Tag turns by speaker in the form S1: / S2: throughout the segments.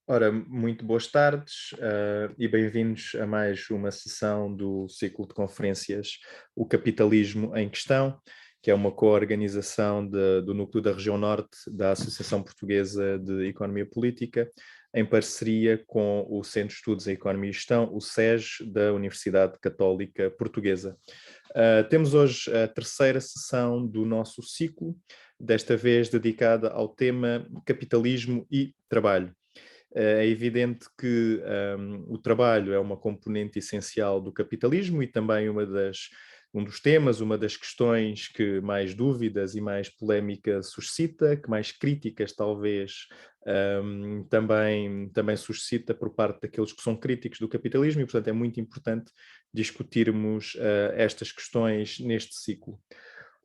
S1: Ora, muito boas tardes, e bem-vindos a mais uma sessão do ciclo de conferências O Capitalismo em Questão, que é uma co-organização do Núcleo da Região Norte da Associação Portuguesa de Economia Política, em parceria com o Centro de Estudos em Economia e Gestão, o SEG, da Universidade Católica Portuguesa. Temos hoje a terceira sessão do nosso ciclo, desta vez dedicada ao tema capitalismo e trabalho. É evidente que o trabalho é uma componente essencial do capitalismo e também um dos temas, uma das questões que mais dúvidas e mais polémica suscita, que mais críticas talvez também suscita por parte daqueles que são críticos do capitalismo e, portanto, é muito importante discutirmos estas questões neste ciclo.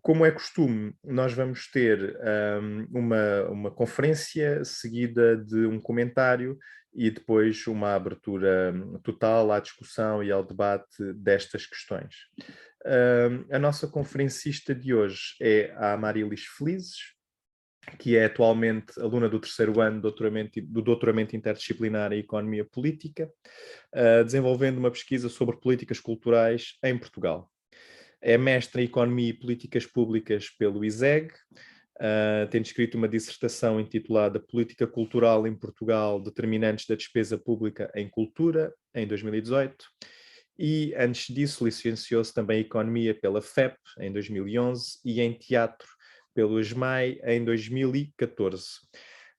S1: Como é costume, nós vamos ter uma conferência seguida de um comentário e depois uma abertura total à discussão e ao debate destas questões. A nossa conferencista de hoje é a Amarilis Felizes, que é atualmente aluna do terceiro ano do doutoramento interdisciplinar em Economia Política, desenvolvendo uma pesquisa sobre políticas culturais em Portugal. É mestre em Economia e Políticas Públicas pelo ISEG, tendo escrito uma dissertação intitulada Política Cultural em Portugal, Determinantes da Despesa Pública em Cultura, em 2018. E, antes disso, licenciou-se também em Economia pela FEP, em 2011, e em Teatro pelo ESMAI, em 2014.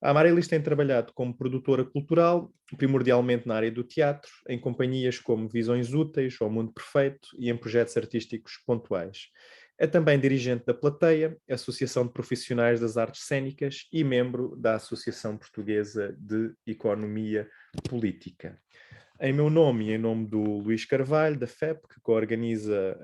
S1: A Amarilis tem trabalhado como produtora cultural, primordialmente na área do teatro, em companhias como Visões Úteis ou Mundo Perfeito e em projetos artísticos pontuais. É também dirigente da Plateia, Associação de Profissionais das Artes Cênicas e membro da Associação Portuguesa de Economia Política. Em meu nome e em nome do Luís Carvalho, da FEP, que coorganiza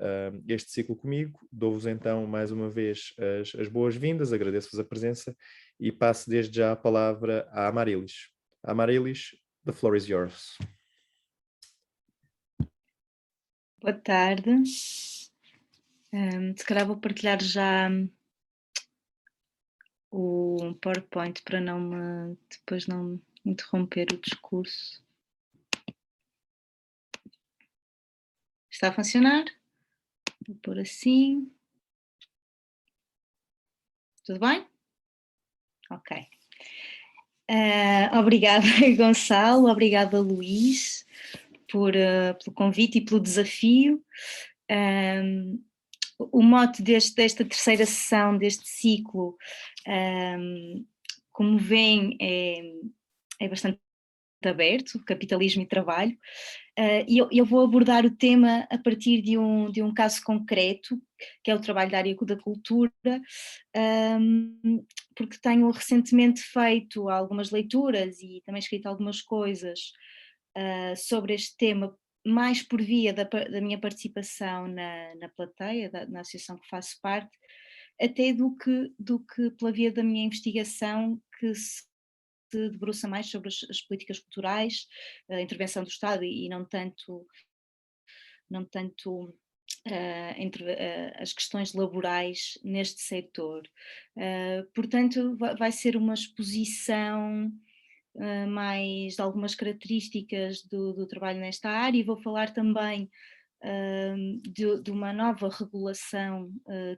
S1: este ciclo comigo, dou-vos então mais uma vez as boas-vindas, agradeço-vos a presença e passo desde já a palavra à Amarilis. Amarilis, the floor is yours.
S2: Boa tarde. Se calhar vou partilhar já o PowerPoint para depois não interromper o discurso. Está a funcionar? Vou pôr assim. Tudo bem? Ok. Obrigada, Gonçalo, obrigada, Luís, pelo convite e pelo desafio. O mote desta terceira sessão, deste ciclo, como veem, é bastante aberto, capitalismo e trabalho, e eu vou abordar o tema a partir de um caso concreto, que é o trabalho da área da cultura, porque tenho recentemente feito algumas leituras e também escrito algumas coisas sobre este tema, mais por via da minha participação na plateia, na associação que faço parte, até do que pela via da minha investigação, que se debruça mais sobre as políticas culturais, a intervenção do Estado e não tanto as questões laborais neste setor. Portanto, vai ser uma exposição mais de algumas características do trabalho nesta área, e vou falar também de uma nova regulação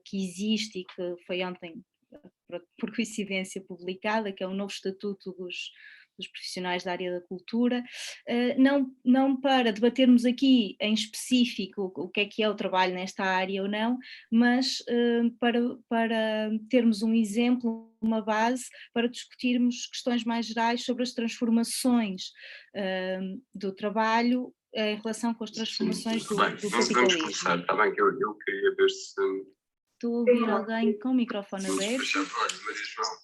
S2: que existe e que foi ontem, por coincidência, publicada, que é o novo Estatuto dos Profissionais da Área da Cultura, não para debatermos aqui em específico o que é o trabalho nesta área ou não, mas para termos um exemplo, uma base, para discutirmos questões mais gerais sobre as transformações do trabalho em relação com as transformações do
S3: Bem, vamos
S2: capitalismo.
S3: começar, está bem que eu queria ver se...
S2: Estou a ouvir alguém com o microfone
S3: Vamos
S2: aberto.
S3: despachar. Olha, Maria João,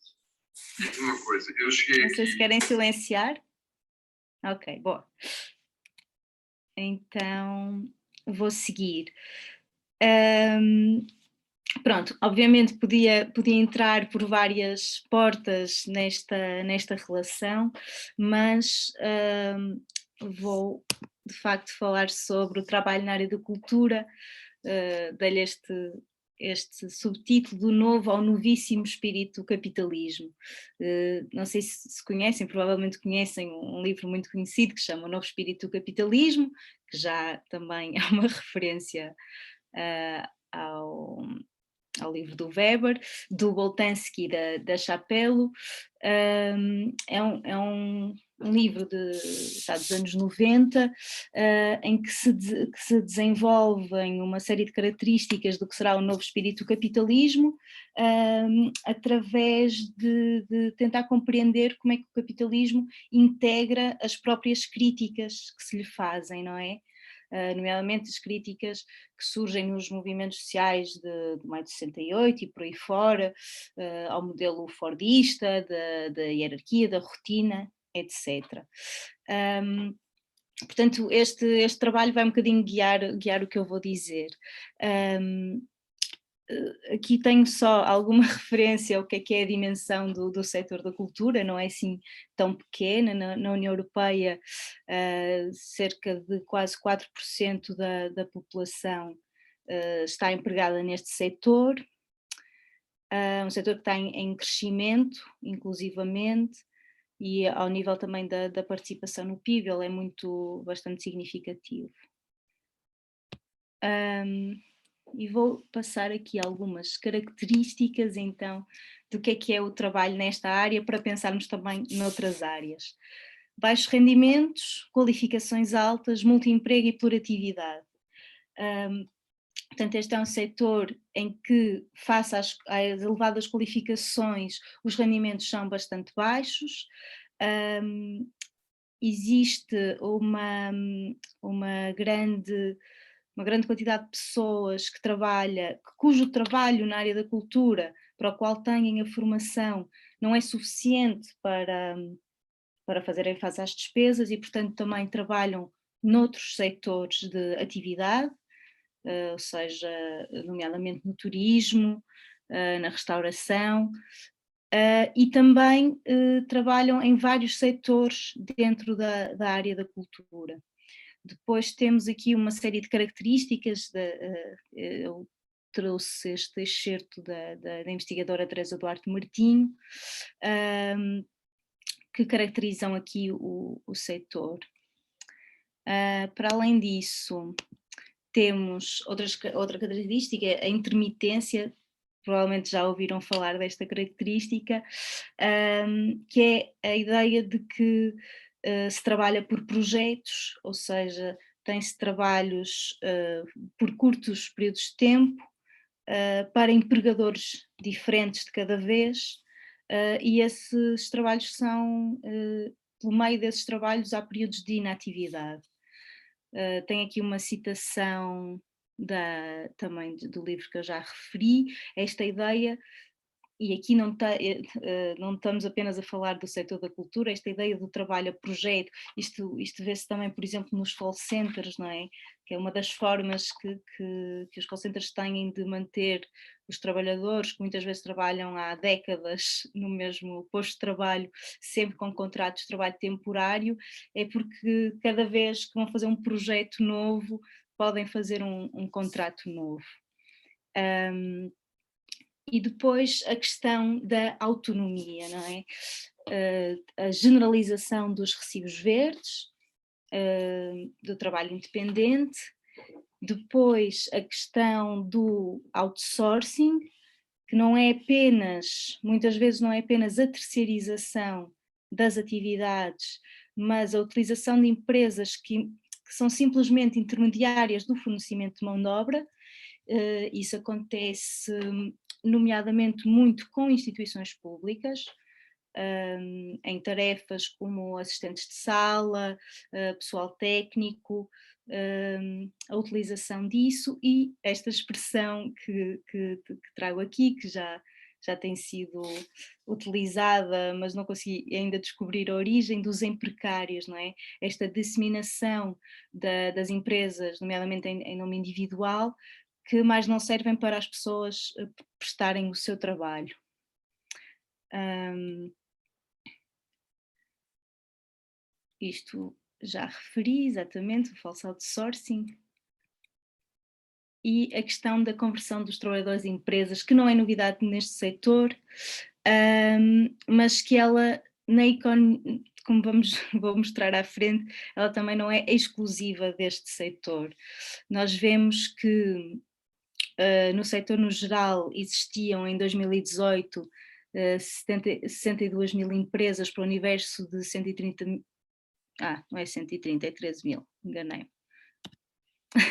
S3: diz uma coisa, eu cheguei
S2: Não sei
S3: aqui...
S2: se querem silenciar. Ok, boa. Então, vou seguir. Pronto, obviamente podia entrar por várias portas nesta relação, mas vou de facto falar sobre o trabalho na área da cultura, dei-lhe este subtítulo do novo ao novíssimo espírito do capitalismo. Não sei se conhecem, provavelmente conhecem um livro muito conhecido que se chama O Novo Espírito do Capitalismo, que já também é uma referência ao livro do Weber, do Boltanski e da Chapello. É um livro dos anos 90, em que se desenvolvem uma série de características do que será o novo espírito do capitalismo, através de tentar compreender como é que o capitalismo integra as próprias críticas que se lhe fazem, não é? Nomeadamente as críticas que surgem nos movimentos sociais de maio de 68 e por aí fora, ao modelo fordista, da hierarquia, da rotina, etc. Portanto, este trabalho vai um bocadinho guiar o que eu vou dizer. Aqui tenho só alguma referência ao que é a dimensão do setor da cultura, não é assim tão pequena. Na União Europeia, cerca de quase 4% da população está empregada neste setor, um setor que está em crescimento, inclusivamente, e ao nível também da participação no PIB, ele é bastante significativo. E vou passar aqui algumas características, então, do que é o trabalho nesta área, para pensarmos também noutras áreas. Baixos rendimentos, qualificações altas, multiemprego e pluratividade. Portanto, este é um setor em que, face às elevadas qualificações, os rendimentos são bastante baixos. Existe uma grande quantidade de pessoas cujo trabalho na área da cultura, para o qual têm a formação, não é suficiente para fazerem face às despesas e, portanto, também trabalham noutros setores de atividade, ou seja, nomeadamente no turismo, na restauração, e também trabalham em vários setores dentro da área da cultura. Depois temos aqui uma série de características, eu trouxe este excerto da investigadora Teresa Duarte Martinho, que caracterizam aqui o setor. Para além disso, temos outra característica, a intermitência. Provavelmente já ouviram falar desta característica, que é a ideia de que se trabalha por projetos, ou seja, tem-se trabalhos por curtos períodos de tempo, para empregadores diferentes de cada vez, e esses trabalhos pelo meio desses trabalhos há períodos de inatividade. Tem aqui uma citação também do livro que eu já referi, esta ideia, e aqui não estamos apenas a falar do setor da cultura, esta ideia do trabalho a projeto, isto vê-se também, por exemplo, nos call centers, não é? Que é uma das formas que os call centers têm de manter os trabalhadores, que muitas vezes trabalham há décadas no mesmo posto de trabalho, sempre com contratos de trabalho temporário, é porque cada vez que vão fazer um projeto novo, podem fazer um contrato novo. E depois a questão da autonomia, não é? A generalização dos recibos verdes, do trabalho independente, depois a questão do outsourcing, que muitas vezes não é apenas a terceirização das atividades, mas a utilização de empresas que são simplesmente intermediárias do fornecimento de mão de obra. Isso acontece nomeadamente muito com instituições públicas, em tarefas como assistentes de sala, pessoal técnico, a utilização disso, e esta expressão que trago aqui, que já tem sido utilizada, mas não consegui ainda descobrir a origem, dos emprecários, não é? Esta disseminação das empresas, nomeadamente em nome individual, que mais não servem para as pessoas prestarem o seu trabalho. Isto já referi exatamente, o false outsourcing. e a questão da conversão dos trabalhadores em empresas, que não é novidade neste setor, mas que ela, na economia, como vou mostrar à frente, ela também não é exclusiva deste setor. Nós vemos que no setor no geral existiam em 2018 62 mil empresas para o universo de 130 mil, não é 130, é 13 mil, enganei,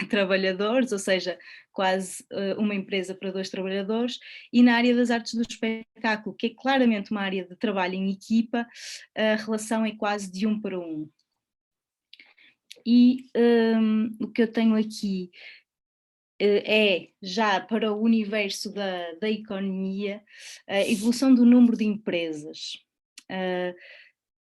S2: trabalhadores, ou seja, quase uma empresa para 2 trabalhadores, e na área das artes do espetáculo, que é claramente uma área de trabalho em equipa, a relação é quase de 1 para 1. E o que eu tenho aqui é, já para o universo da economia, a evolução do número de empresas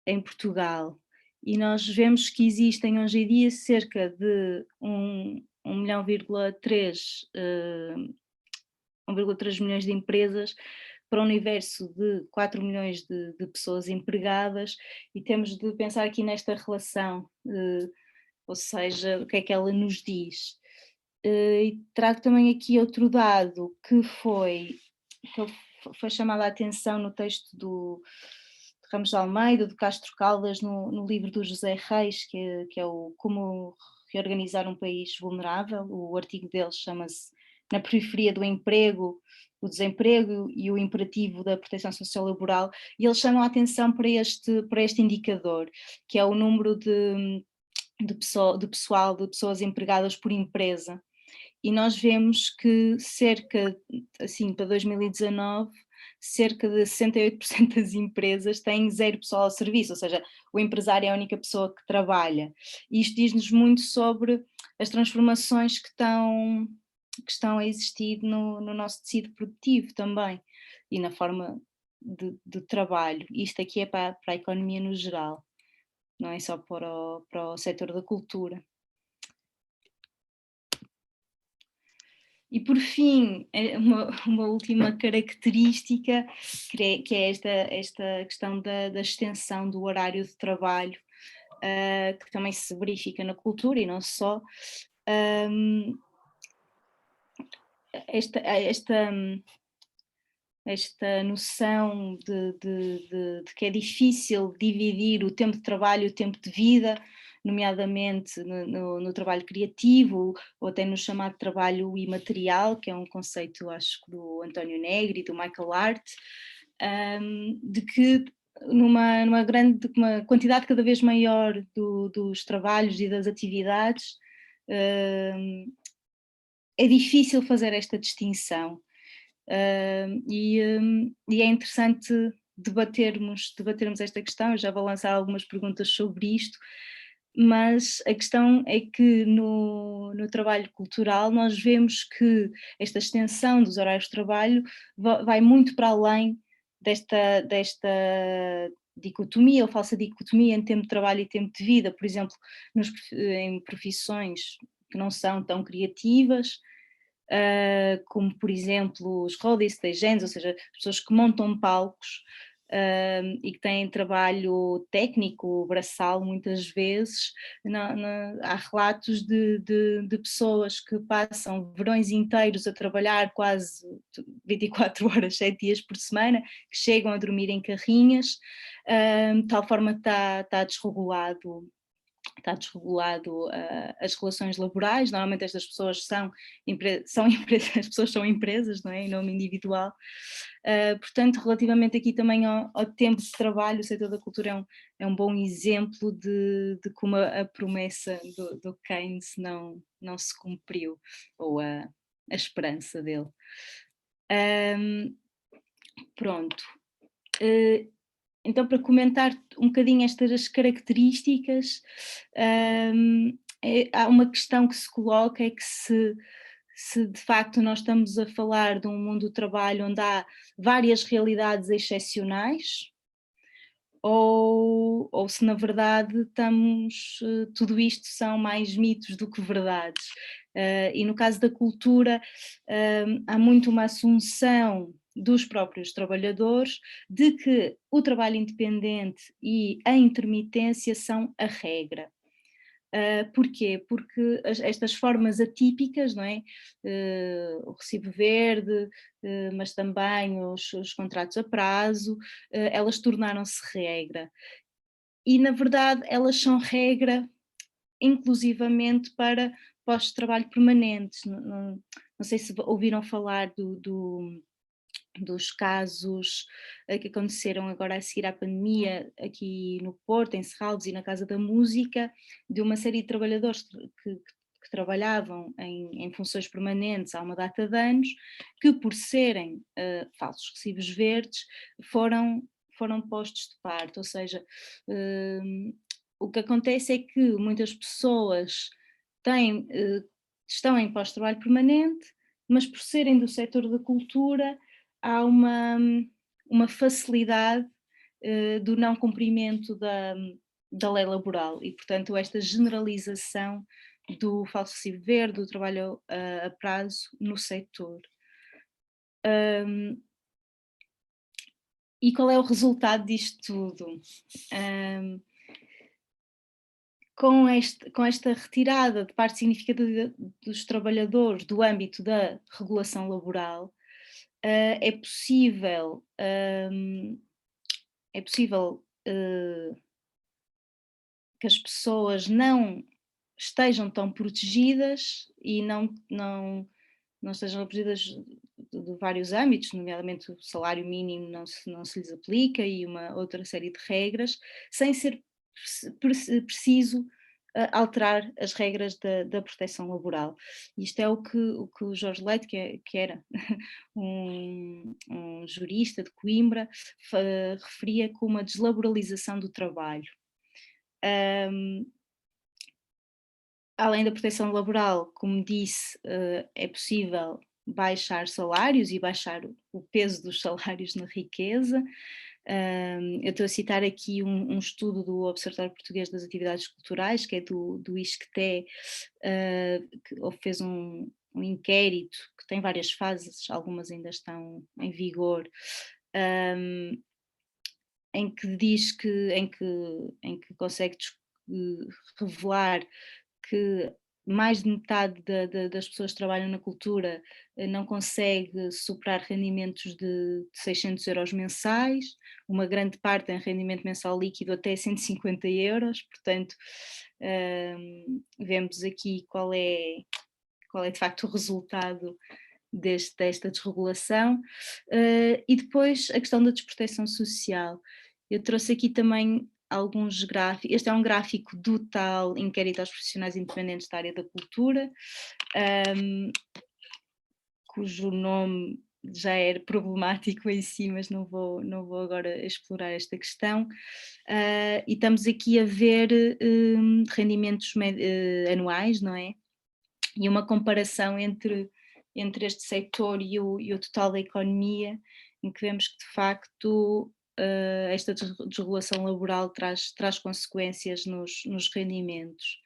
S2: em Portugal. E nós vemos que existem hoje em dia cerca de 1,3 milhões de empresas para um universo de 4 milhões de pessoas empregadas, e temos de pensar aqui nesta relação, ou seja, o que é que ela nos diz. E trago também aqui outro dado que foi chamado a atenção no texto do Ramos de Almeida, do Castro Caldas, no livro do José Reis, que é o Como Reorganizar um País Vulnerável. O artigo dele chama-se Na Periferia do Emprego, o Desemprego e o Imperativo da Proteção Social Laboral, e eles chamam a atenção para este indicador, que é o número de pessoas empregadas por empresa. E nós vemos que para 2019, cerca de 68% das empresas têm 0 pessoal ao serviço, ou seja, o empresário é a única pessoa que trabalha. E isto diz-nos muito sobre as transformações que estão a existir no nosso tecido produtivo também, e na forma de trabalho. Isto aqui é para a economia no geral, não é só para o setor da cultura. E por fim, uma última característica, que é esta questão da extensão do horário de trabalho, que também se verifica na cultura e não só. Esta noção de que é difícil dividir o tempo de trabalho e o tempo de vida, nomeadamente no trabalho criativo, ou até no chamado trabalho imaterial, que é um conceito, acho que do António Negri e do Michael Hart, de que numa uma quantidade cada vez maior dos trabalhos e das atividades, é difícil fazer esta distinção. E é interessante debatermos esta questão. Eu já vou lançar algumas perguntas sobre isto, mas a questão é que no trabalho cultural nós vemos que esta extensão dos horários de trabalho vai muito para além desta dicotomia ou falsa dicotomia em tempo de trabalho e tempo de vida. Por exemplo, em profissões que não são tão criativas, como por exemplo os roadies, stagehands, ou seja, pessoas que montam palcos e que têm trabalho técnico, braçal, muitas vezes. Há relatos de pessoas que passam verões inteiros a trabalhar quase 24 horas, 7 dias por semana, que chegam a dormir em carrinhas, de tal forma que está desregulado as relações laborais. Normalmente estas pessoas são empresas, as pessoas são empresas, não é? Em nome individual. Portanto, relativamente aqui também ao tempo de trabalho, o setor da cultura é um bom exemplo de como a promessa do Keynes não se cumpriu, ou a esperança dele. Pronto. Então, para comentar um bocadinho estas características, há uma questão que se coloca, é que se de facto nós estamos a falar de um mundo do trabalho onde há várias realidades excepcionais, ou se na verdade tudo isto são mais mitos do que verdades. E no caso da cultura, há muito uma assunção dos próprios trabalhadores de que o trabalho independente e a intermitência são a regra. Porquê? Porque estas formas atípicas, não é? O recibo verde, mas também os contratos a prazo, elas tornaram-se regra. E, na verdade, elas são regra inclusivamente para postos de trabalho permanentes. Não sei se ouviram falar dos casos que aconteceram agora a seguir à pandemia aqui no Porto, em Serralves e na Casa da Música, de uma série de trabalhadores que trabalhavam em funções permanentes há uma data de anos, que por serem falsos recibos verdes foram postos de parte, ou seja, o que acontece é que muitas pessoas estão em pós-trabalho permanente, mas por serem do setor da cultura há uma facilidade do não cumprimento da lei laboral e, portanto, esta generalização do falso recibo verde, do trabalho a prazo no setor. E qual é o resultado disto tudo? Com esta retirada de parte significativa dos trabalhadores do âmbito da regulação laboral, é possível que as pessoas não estejam tão protegidas e não estejam protegidas de vários âmbitos, nomeadamente o salário mínimo não se lhes aplica e uma outra série de regras, sem ser preciso alterar as regras da proteção laboral. Isto é o que o Jorge Leite, que era um jurista de Coimbra, referia como a deslaboralização do trabalho. Além da proteção laboral, como disse, é possível baixar salários e baixar o peso dos salários na riqueza. Eu estou a citar aqui um estudo do Observatório Português das Atividades Culturais, que é do ISCTE, que fez um inquérito que tem várias fases, algumas ainda estão em vigor, em que consegue revelar que mais de metade das pessoas que trabalham na cultura não consegue superar rendimentos de 600 euros mensais, uma grande parte tem rendimento mensal líquido até 150 euros, portanto vemos aqui qual é de facto o resultado desta desregulação. E depois a questão da desproteção social. Eu trouxe aqui também alguns gráficos. Este é um gráfico do tal Inquérito aos Profissionais Independentes da Área da Cultura, cujo nome já era problemático em si, mas não vou agora explorar esta questão. E estamos aqui a ver rendimentos anuais, não é? E uma comparação entre este setor e o total da economia, em que vemos que de facto esta desregulação laboral traz consequências nos rendimentos.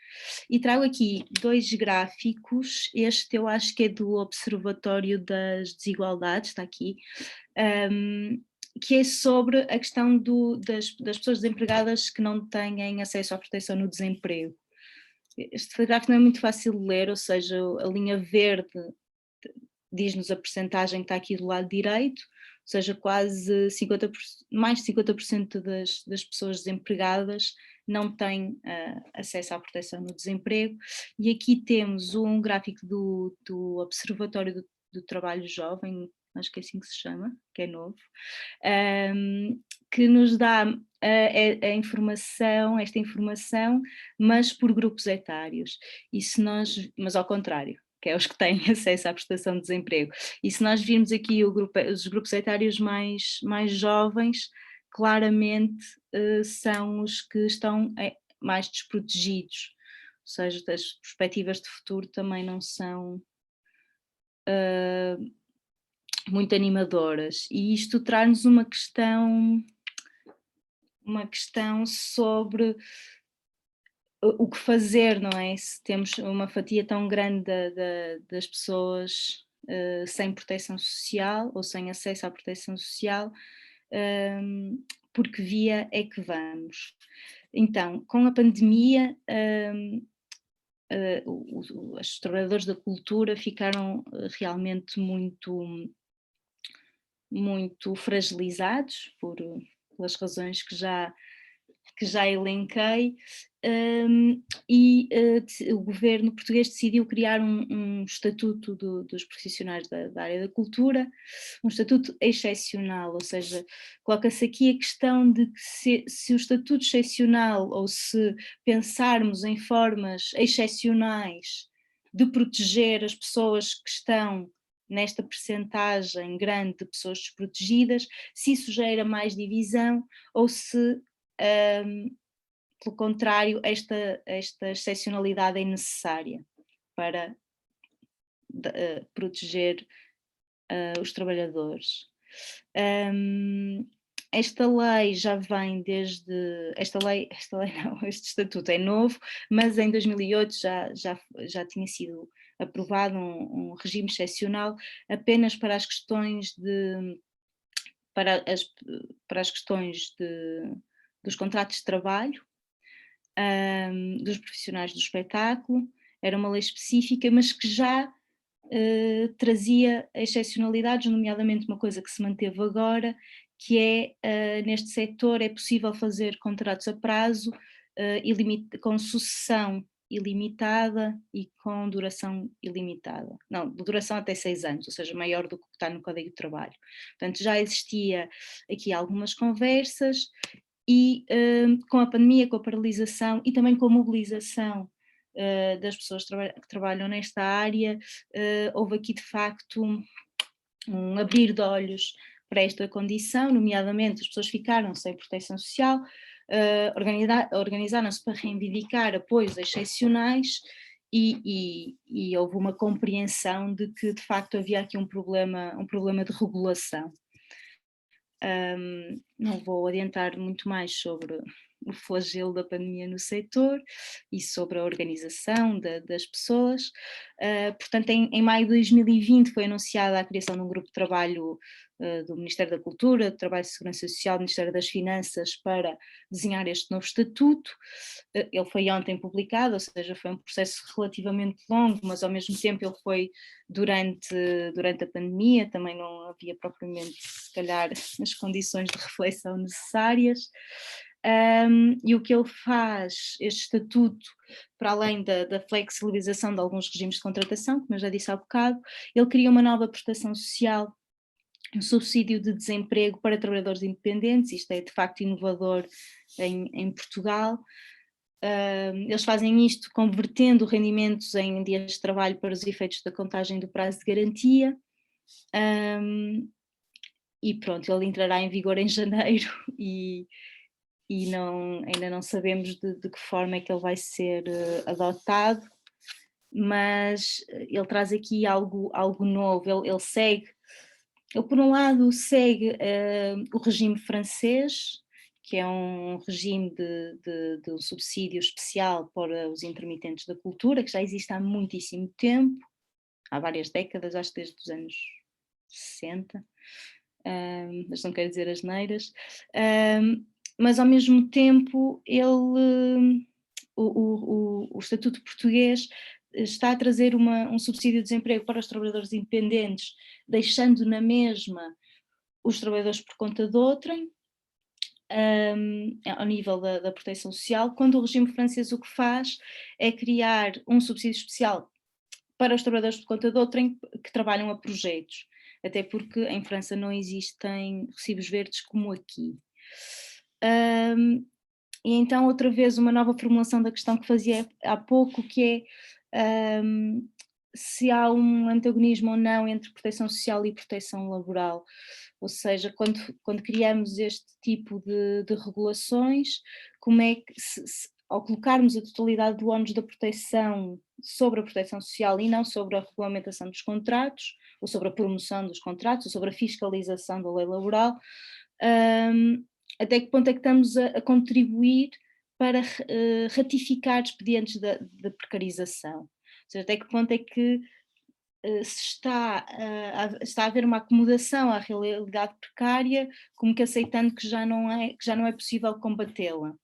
S2: E trago aqui dois gráficos, este eu acho que é do Observatório das Desigualdades, está aqui, que é sobre a questão das pessoas desempregadas que não têm acesso à proteção no desemprego. Este gráfico não é muito fácil de ler, ou seja, a linha verde diz-nos a percentagem que está aqui do lado direito, ou seja, quase 50%, mais de 50% das pessoas desempregadas não têm acesso à proteção no desemprego, e aqui temos um gráfico do Observatório do Trabalho Jovem, acho que é assim que se chama, que é novo, que nos dá esta informação, mas por grupos etários, mas ao contrário, que é os que têm acesso à prestação de desemprego. E se nós virmos aqui os grupos etários mais jovens, claramente são os que estão mais desprotegidos, ou seja, as perspectivas de futuro também não são muito animadoras, e isto traz-nos uma questão sobre o que fazer, não é? Se temos uma fatia tão grande das pessoas sem proteção social ou sem acesso à proteção social, por que via é que vamos? Então, com a pandemia, os trabalhadores da cultura ficaram realmente muito fragilizados pelas razões que já elenquei, e o governo português decidiu criar um estatuto dos profissionais da área da cultura, um estatuto excepcional, ou seja, coloca-se aqui a questão de que se o estatuto excepcional, ou se pensarmos em formas excepcionais de proteger as pessoas que estão nesta percentagem grande de pessoas desprotegidas, se isso gera mais divisão ou se, pelo contrário, esta excepcionalidade é necessária para proteger os trabalhadores. Esta lei já vem desde... Este estatuto é novo, mas em 2008 já tinha sido aprovado um regime excepcional apenas para as questões dos contratos de trabalho, dos profissionais do espetáculo. Era uma lei específica, mas que já trazia excepcionalidades, nomeadamente uma coisa que se manteve agora, que é, neste setor é possível fazer contratos a prazo com sucessão ilimitada e com duração ilimitada. Não, de duração até 6 anos, ou seja, maior do que está no Código de Trabalho. Portanto, já existia aqui algumas conversas e com a pandemia, com a paralisação e também com a mobilização das pessoas que trabalham nesta área, houve aqui de facto um abrir de olhos para esta condição, nomeadamente as pessoas ficaram sem proteção social, organizaram-se para reivindicar apoios excepcionais e houve uma compreensão de que de facto havia aqui um problema de regulação. Não vou adiantar muito mais sobre o flagelo da pandemia no setor e sobre a organização das pessoas. Portanto, em maio de 2020 foi anunciada a criação de um grupo de trabalho do Ministério da Cultura, do Trabalho e Segurança Social, do Ministério das Finanças, para desenhar este novo estatuto. Ele foi ontem publicado, ou seja, foi um processo relativamente longo, mas ao mesmo tempo ele foi durante a pandemia, também não havia propriamente, se calhar, as condições de reflexão necessárias. E o que ele faz, este estatuto, para além da flexibilização de alguns regimes de contratação, como eu já disse há bocado, ele cria uma nova prestação social, um subsídio de desemprego para trabalhadores independentes. Isto é de facto inovador em Portugal. Eles fazem isto convertendo rendimentos em dias de trabalho para os efeitos da contagem do prazo de garantia. E pronto, ele entrará em vigor em janeiro e ainda não sabemos de que forma é que ele vai ser adotado, mas ele traz aqui algo novo. Ele por um lado segue o regime francês, que é um regime de um subsídio especial para os intermitentes da cultura, que já existe há muitíssimo tempo, há várias décadas, acho que desde os anos 60, mas não quero dizer asneiras. Mas ao mesmo tempo o Estatuto Português está a trazer um subsídio de desemprego para os trabalhadores independentes, deixando na mesma os trabalhadores por conta de outrem, ao nível da proteção social, quando o regime francês o que faz é criar um subsídio especial para os trabalhadores por conta de outrem que trabalham a projetos, até porque em França não existem recibos verdes como aqui. E então outra vez uma nova formulação da questão que fazia há pouco, que é se há um antagonismo ou não entre proteção social e proteção laboral, ou seja, quando criamos este tipo de regulações, como é que ao colocarmos a totalidade do ónus da proteção sobre a proteção social e não sobre a regulamentação dos contratos, ou sobre a promoção dos contratos, ou sobre a fiscalização da lei laboral, até que ponto é que estamos a contribuir para ratificar expedientes da precarização? Ou seja, até que ponto é que se está a haver uma acomodação à realidade precária, como que aceitando que já não é possível combatê-la.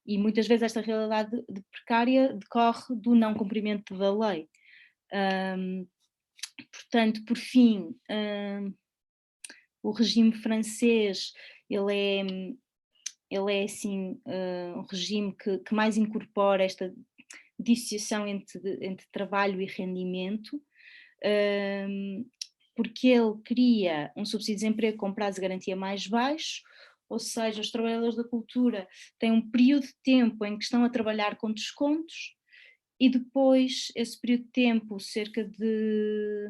S2: E muitas vezes esta realidade precária decorre do não cumprimento da lei. Portanto, por fim, o regime francês, ele é assim, um regime que mais incorpora esta dissociação entre trabalho e rendimento, porque ele cria um subsídio de desemprego com prazo de garantia mais baixo, ou seja, os trabalhadores da cultura têm um período de tempo em que estão a trabalhar com descontos, e depois esse período de tempo, cerca de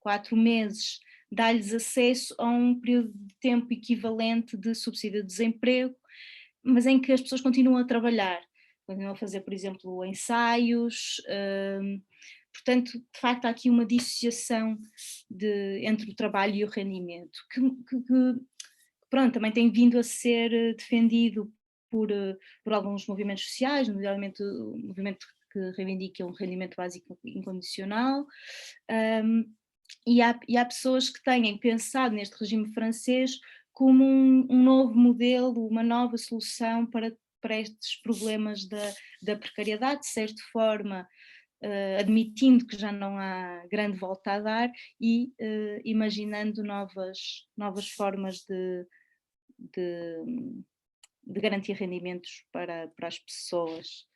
S2: 4 meses, dá-lhes acesso a um período de tempo equivalente de subsídio de desemprego, mas em que as pessoas continuam a trabalhar, continuam a fazer, por exemplo, ensaios. Portanto, de facto, há aqui uma dissociação entre o trabalho e o rendimento, que pronto, também tem vindo a ser defendido por alguns movimentos sociais, nomeadamente o movimento que reivindica um rendimento básico incondicional. E há pessoas que têm pensado neste regime francês como um novo modelo, uma nova solução para estes problemas da precariedade, de certa forma, admitindo que já não há grande volta a dar e imaginando novas formas de garantir rendimentos para as pessoas.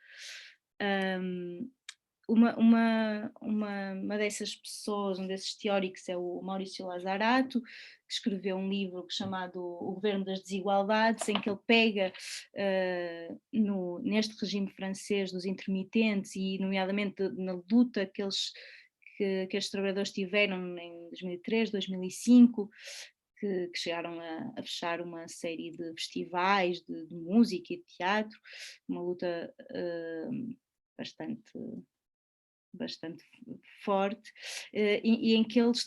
S2: Uma dessas pessoas, um desses teóricos é o Maurício Lazarato, que escreveu um livro chamado O Governo das Desigualdades, em que ele pega neste regime francês dos intermitentes e nomeadamente na luta que estes trabalhadores tiveram em 2003, 2005, que chegaram a fechar uma série de festivais de música e de teatro, uma luta bastante forte, e em que eles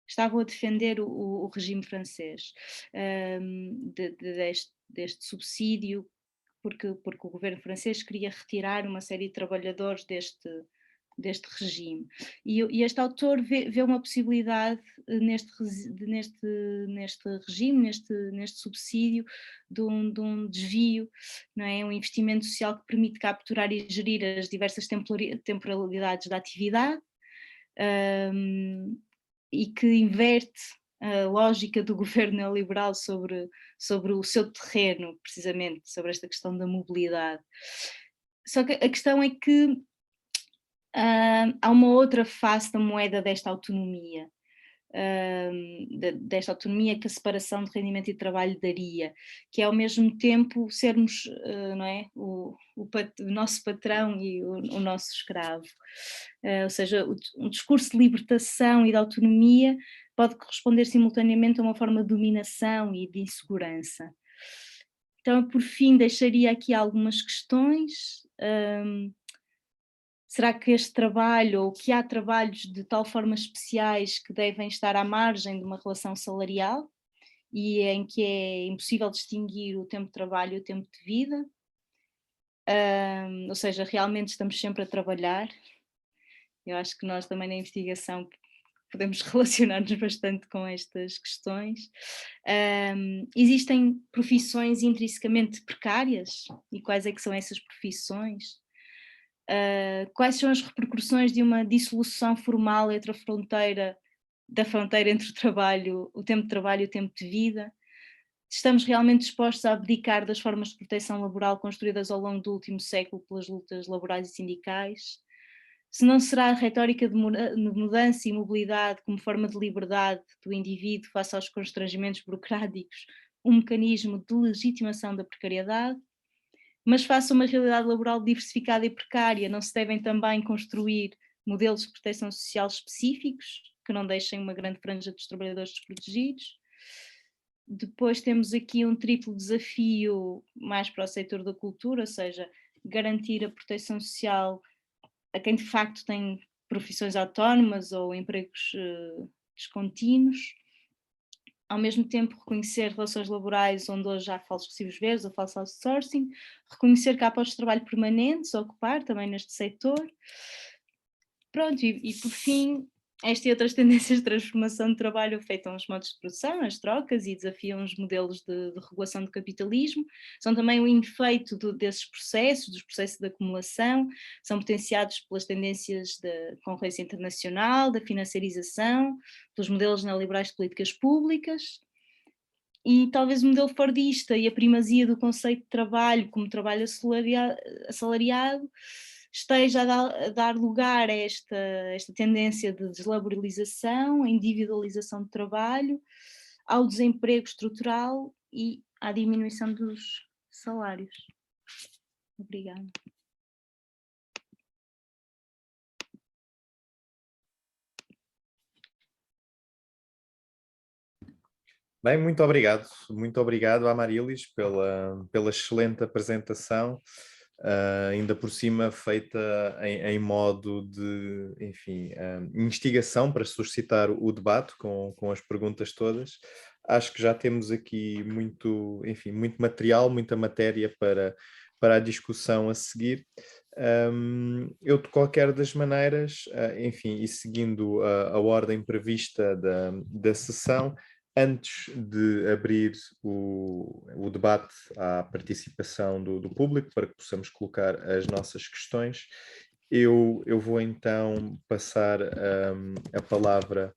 S2: estavam a defender o regime francês, deste subsídio, porque o governo francês queria retirar uma série de trabalhadores deste regime. E este autor vê uma possibilidade neste regime, neste subsídio, de um desvio, não é? Um investimento social que permite capturar e gerir as diversas temporalidades da atividade, e que inverte a lógica do governo neoliberal sobre o seu terreno, precisamente, sobre esta questão da mobilidade. Só que a questão é que há uma outra face da moeda desta autonomia, que a separação de rendimento e trabalho daria, que é ao mesmo tempo sermos, não é, o nosso patrão e o nosso escravo. Ou seja, um discurso de libertação e de autonomia pode corresponder simultaneamente a uma forma de dominação e de insegurança. Então, por fim, deixaria aqui algumas questões. Será que este trabalho, ou que há trabalhos de tal forma especiais que devem estar à margem de uma relação salarial e em que é impossível distinguir o tempo de trabalho e o tempo de vida? Ou seja, realmente estamos sempre a trabalhar. Eu acho que nós também na investigação podemos relacionar-nos bastante com estas questões. Existem profissões intrinsecamente precárias? E quais é que são essas profissões? Quais são as repercussões de uma dissolução formal entre da fronteira entre o tempo de trabalho e o tempo de vida? Estamos realmente dispostos a abdicar das formas de proteção laboral construídas ao longo do último século pelas lutas laborais e sindicais? Se não será a retórica de mudança e mobilidade como forma de liberdade do indivíduo face aos constrangimentos burocráticos um mecanismo de legitimação da precariedade? Mas face a uma realidade laboral diversificada e precária, não se devem também construir modelos de proteção social específicos, que não deixem uma grande franja dos trabalhadores desprotegidos? Depois temos aqui um triplo desafio mais para o setor da cultura, ou seja, garantir a proteção social a quem de facto tem profissões autónomas ou empregos descontínuos. Ao mesmo tempo reconhecer relações laborais onde hoje há falsos recibos verdes ou falso outsourcing, reconhecer que há postos de trabalho permanentes a ocupar também neste setor. Pronto, e por fim, Esta e outras tendências de transformação de trabalho afetam os modos de produção, as trocas e desafiam os modelos de regulação do capitalismo. São também o efeito desses processos, dos processos de acumulação, são potenciados pelas tendências da concorrência internacional, da financiarização, pelos modelos neoliberais de políticas públicas. E talvez o modelo fordista e a primazia do conceito de trabalho como trabalho assalariado esteja a dar lugar a esta tendência de deslaboralização, a individualização do trabalho, ao desemprego estrutural e à diminuição dos salários. Obrigada.
S1: Bem, muito obrigado à Marilis pela excelente apresentação, ainda por cima feita em modo de, enfim, instigação para suscitar o debate com as perguntas todas. Acho que já temos aqui muito material, muita matéria para a discussão a seguir. Eu, de qualquer das maneiras, enfim, e seguindo a ordem prevista da sessão, antes de abrir o debate à participação do público, para que possamos colocar as nossas questões, eu vou então passar a palavra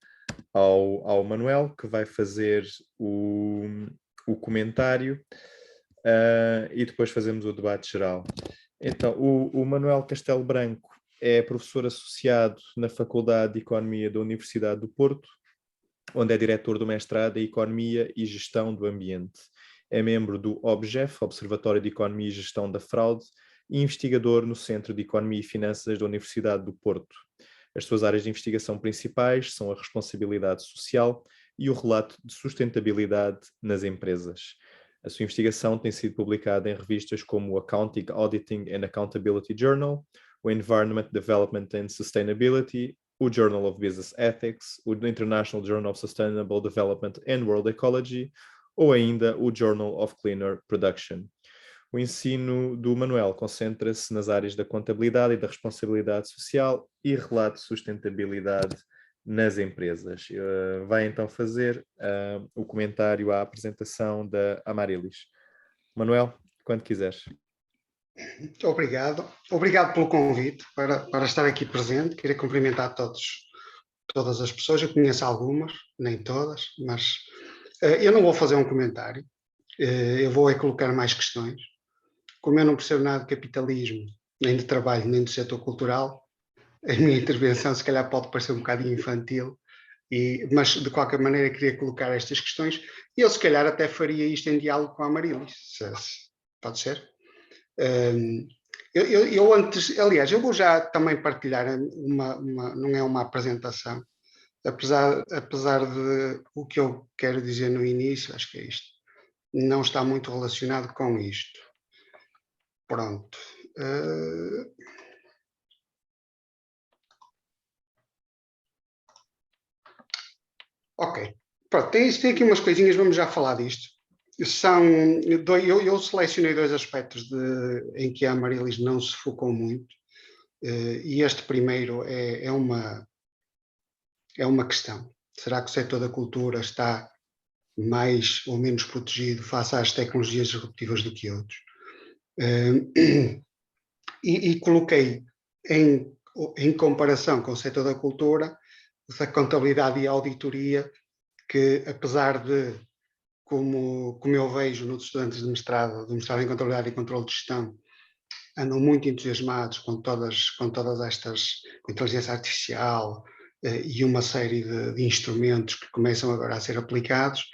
S1: ao Manuel, que vai fazer o comentário, e depois fazemos o debate geral. Então, o Manuel Castelo Branco é professor associado na Faculdade de Economia da Universidade do Porto, onde é diretor do mestrado em Economia e Gestão do Ambiente. É membro do OBGEF, Observatório de Economia e Gestão da Fraude, e investigador no Centro de Economia e Finanças da Universidade do Porto. As suas áreas de investigação principais são a responsabilidade social e o relato de sustentabilidade nas empresas. A sua investigação tem sido publicada em revistas como o Accounting, Auditing and Accountability Journal, o Environment, Development and Sustainability, o Journal of Business Ethics, o International Journal of Sustainable Development and World Ecology, ou ainda o Journal of Cleaner Production. O ensino do Manuel concentra-se nas áreas da contabilidade e da responsabilidade social e relato de sustentabilidade nas empresas. Vai então fazer o comentário à apresentação da Amarilis. Manuel, quando quiseres.
S4: Muito obrigado. Obrigado pelo convite para estar aqui presente. Queria cumprimentar todas as pessoas. Eu conheço algumas, nem todas, mas eu não vou fazer um comentário. Eu vou colocar mais questões. Como eu não percebo nada de capitalismo, nem de trabalho, nem do setor cultural, a minha intervenção se calhar pode parecer um bocadinho infantil, mas de qualquer maneira queria colocar estas questões e eu se calhar até faria isto em diálogo com a Marilis. Pode ser? Eu antes, aliás, eu vou já também partilhar não é uma apresentação, apesar de o que eu quero dizer no início, acho que é isto, não está muito relacionado com isto. Pronto. Ok. Pronto, tem aqui umas coisinhas, vamos já falar disto. Eu selecionei dois aspectos em que a Marilis não se focou muito, e este primeiro é uma questão. Será que o setor da cultura está mais ou menos protegido face às tecnologias disruptivas do que outros? E coloquei em comparação com o setor da cultura, a contabilidade e a auditoria, que apesar de, como eu vejo nos estudantes de mestrado em contabilidade e controle de gestão, andam muito entusiasmados com todas estas, com inteligência artificial e uma série de instrumentos que começam agora a ser aplicados,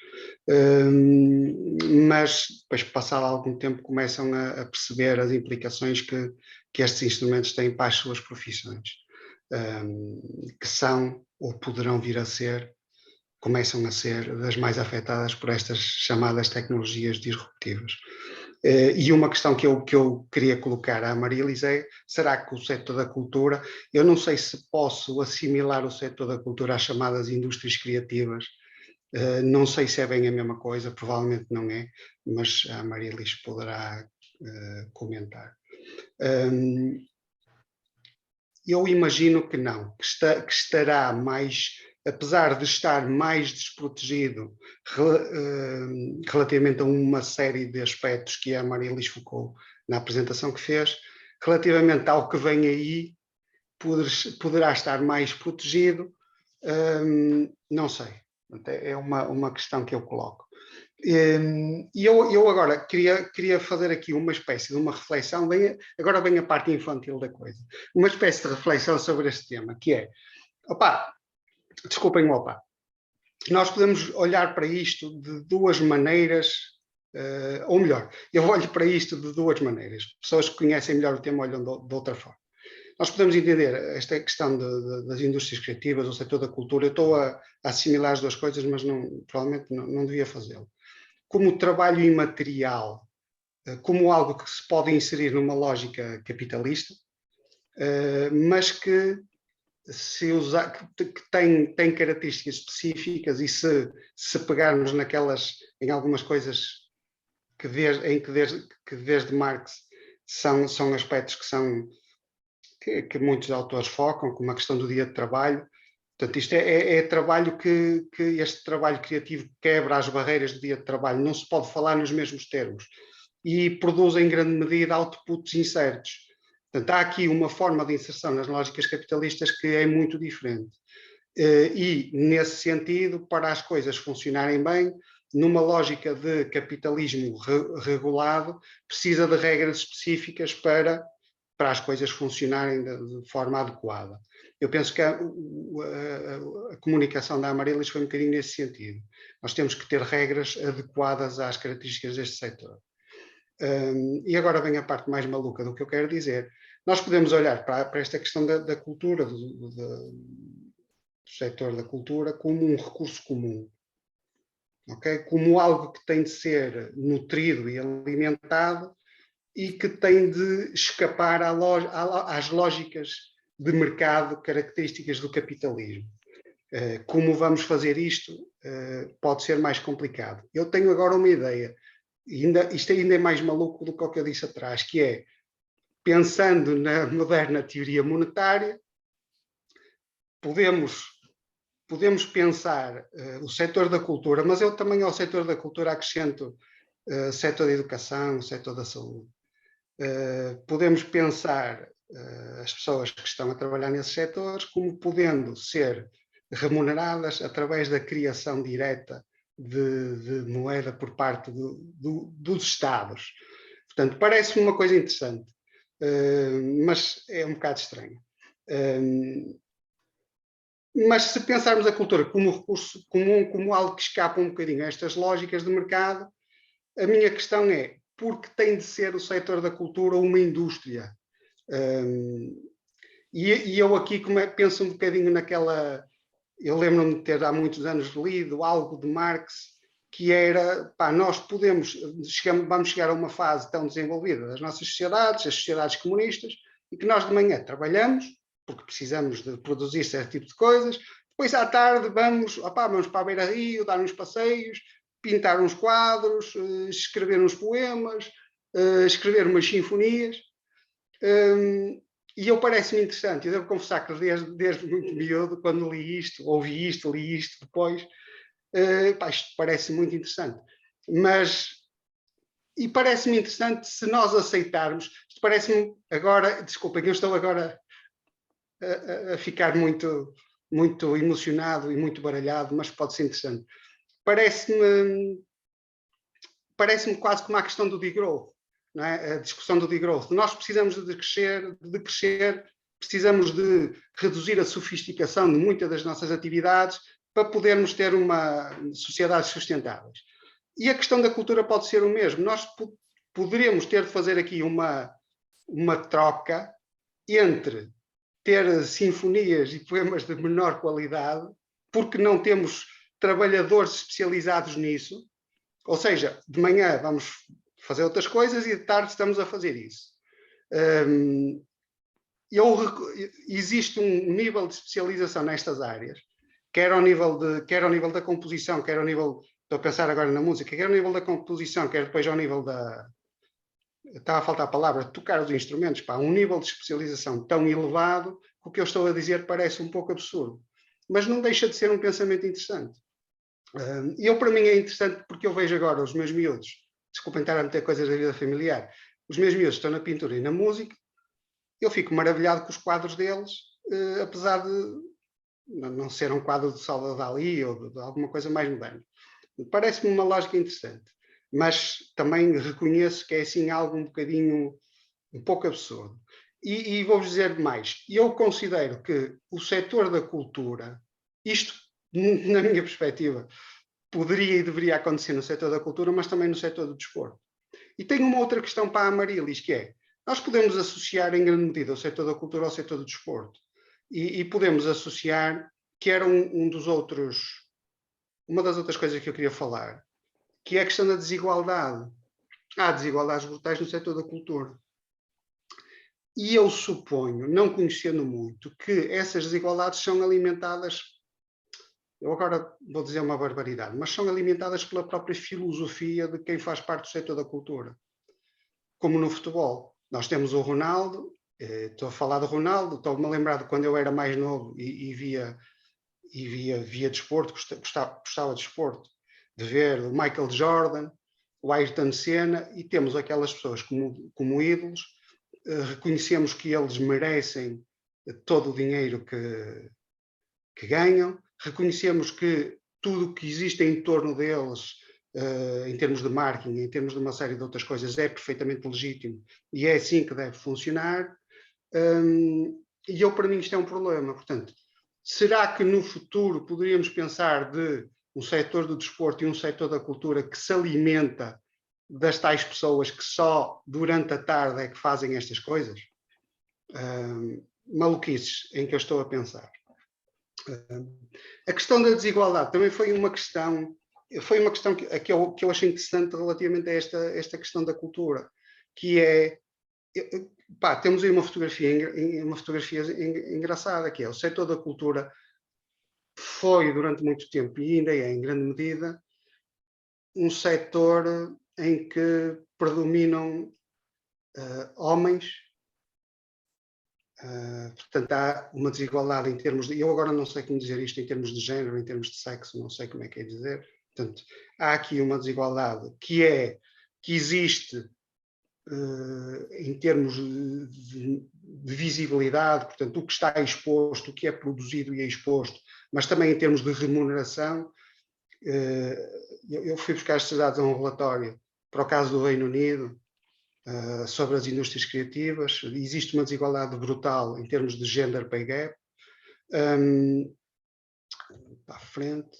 S4: mas depois, passado algum tempo, começam a perceber as implicações que estes instrumentos têm para as suas profissões, que são ou poderão vir a ser, começam a ser das mais afetadas por estas chamadas tecnologias disruptivas. E uma questão que eu queria colocar à Marilis é: será que o setor da cultura, eu não sei se posso assimilar o setor da cultura às chamadas indústrias criativas, não sei se é bem a mesma coisa, provavelmente não é, mas a Marilis poderá comentar. Eu imagino que não, que estará mais, apesar de estar mais desprotegido relativamente a uma série de aspectos que a Marie-Lise Foucault, na apresentação que fez, relativamente ao que vem aí, poderá estar mais protegido, não sei. É uma questão que eu coloco. E eu agora queria fazer aqui uma espécie de uma reflexão, agora vem a parte infantil da coisa, uma espécie de reflexão sobre este tema, que é, desculpem, nós podemos olhar para isto de duas maneiras, ou melhor, eu olho para isto de duas maneiras. Pessoas que conhecem melhor o tema olham de outra forma. Nós podemos entender esta questão das indústrias criativas, o setor da cultura. Eu estou a assimilar as duas coisas, mas provavelmente não devia fazê-lo. Como trabalho imaterial, como algo que se pode inserir numa lógica capitalista, mas que tem características específicas, e se pegarmos em algumas coisas que desde Marx são aspectos que muitos autores focam, como a questão do dia de trabalho. Portanto, isto é trabalho que este trabalho criativo quebra as barreiras do dia de trabalho, não se pode falar nos mesmos termos, e produz em grande medida outputs incertos. Portanto, há aqui uma forma de inserção nas lógicas capitalistas que é muito diferente. E, nesse sentido, para as coisas funcionarem bem, numa lógica de capitalismo regulado, precisa de regras específicas para as coisas funcionarem de forma adequada. Eu penso que a comunicação da Marie-Lise foi um bocadinho nesse sentido. Nós temos que ter regras adequadas às características deste setor. E agora vem a parte mais maluca do que eu quero dizer. Nós podemos olhar para esta questão da cultura, do setor da cultura, como um recurso comum. Okay? Como algo que tem de ser nutrido e alimentado e que tem de escapar às lógicas de mercado características do capitalismo. Como vamos fazer isto pode ser mais complicado. Eu tenho agora uma ideia, isto ainda é mais maluco do que o que eu disse atrás, que é, pensando na moderna teoria monetária, podemos pensar o setor da cultura, mas eu também ao setor da cultura acrescento o setor da educação, o setor da saúde. Podemos pensar as pessoas que estão a trabalhar nesses setores como podendo ser remuneradas através da criação direta de moeda por parte dos Estados. Portanto, parece-me uma coisa interessante, mas é um bocado estranho. Mas se pensarmos a cultura como recurso comum, como algo que escapa um bocadinho a estas lógicas de mercado, a minha questão é: porque tem de ser o setor da cultura uma indústria? E eu aqui penso um bocadinho naquela... Eu lembro-me de ter há muitos anos lido algo de Marx, que era, nós vamos chegar a uma fase tão desenvolvida das nossas sociedades, as sociedades comunistas, e que nós de manhã trabalhamos, porque precisamos de produzir certo tipo de coisas, depois à tarde vamos para a beira-rio, dar uns passeios, pintar uns quadros, escrever uns poemas, escrever umas sinfonias. E eu parece-me interessante. Eu devo confessar que desde muito miúdo, quando li isto depois, isto parece muito interessante. E parece-me interessante se nós aceitarmos. Isto parece-me agora, desculpem, eu estou agora a ficar muito, muito emocionado e muito baralhado, mas pode ser interessante. Parece-me quase como a questão do degrowth, não é? A discussão do degrowth. Nós precisamos de crescer, precisamos de reduzir a sofisticação de muitas das nossas atividades para podermos ter uma sociedade sustentável. E a questão da cultura pode ser o mesmo. Nós poderíamos ter de fazer aqui uma troca entre ter sinfonias e poemas de menor qualidade, porque não temos trabalhadores especializados nisso. Ou seja, de manhã vamos fazer outras coisas e de tarde estamos a fazer isso. Existe um nível de especialização nestas áreas, quer ao nível da composição, quer ao nível... Estou a pensar agora na música, quer ao nível da composição, quer depois ao nível da... Estava a faltar a palavra, tocar os instrumentos, um nível de especialização tão elevado que o que eu estou a dizer parece um pouco absurdo, mas não deixa de ser um pensamento interessante. Para mim é interessante porque eu vejo agora os meus miúdos, desculpem estar a meter coisas da vida familiar, os meus miúdos estão na pintura e na música, eu fico maravilhado com os quadros deles, apesar de não ser um quadro de Salvador Dalí ou de alguma coisa mais moderna. Parece-me uma lógica interessante, mas também reconheço que é assim algo um pouco absurdo. E vou-vos dizer mais, eu considero que o setor da cultura, isto na minha perspectiva, poderia e deveria acontecer no setor da cultura, mas também no setor do desporto. E tenho uma outra questão para a Amarilis, que é, nós podemos associar em grande medida o setor da cultura ao setor do desporto. E podemos associar, que era uma das outras coisas que eu queria falar, que é a questão da desigualdade. Há desigualdades brutais no setor da cultura. E eu suponho, não conhecendo muito, que essas desigualdades são alimentadas, eu agora vou dizer uma barbaridade, mas são alimentadas pela própria filosofia de quem faz parte do setor da cultura. Como no futebol. Nós temos o Ronaldo, estou a falar do Ronaldo, estou-me a lembrar de quando eu era mais novo e via desporto, gostava de desporto, de ver o Michael Jordan, o Ayrton Senna, e temos aquelas pessoas como ídolos, reconhecemos que eles merecem todo o dinheiro que ganham, reconhecemos que tudo o que existe em torno deles, em termos de marketing, em termos de uma série de outras coisas, é perfeitamente legítimo e é assim que deve funcionar. E para mim isto é um problema. Portanto, será que no futuro poderíamos pensar de um setor do desporto e um setor da cultura que se alimenta das tais pessoas que só durante a tarde é que fazem estas coisas? Maluquices em que eu estou a pensar. A questão da desigualdade também foi uma questão que eu achei interessante relativamente a esta questão da cultura, que é, temos aí uma fotografia engraçada, que é o setor da cultura foi durante muito tempo e ainda é em grande medida um setor em que predominam homens. Portanto, há uma desigualdade em termos de... Eu agora não sei como dizer isto em termos de género, em termos de sexo, não sei como é que é dizer. Portanto, há aqui uma desigualdade que existe em termos de visibilidade, portanto, o que está exposto, o que é produzido e é exposto, mas também em termos de remuneração. Eu fui buscar estes dados a um relatório para o caso do Reino Unido, sobre as indústrias criativas. Existe uma desigualdade brutal em termos de gender pay gap. Para a frente.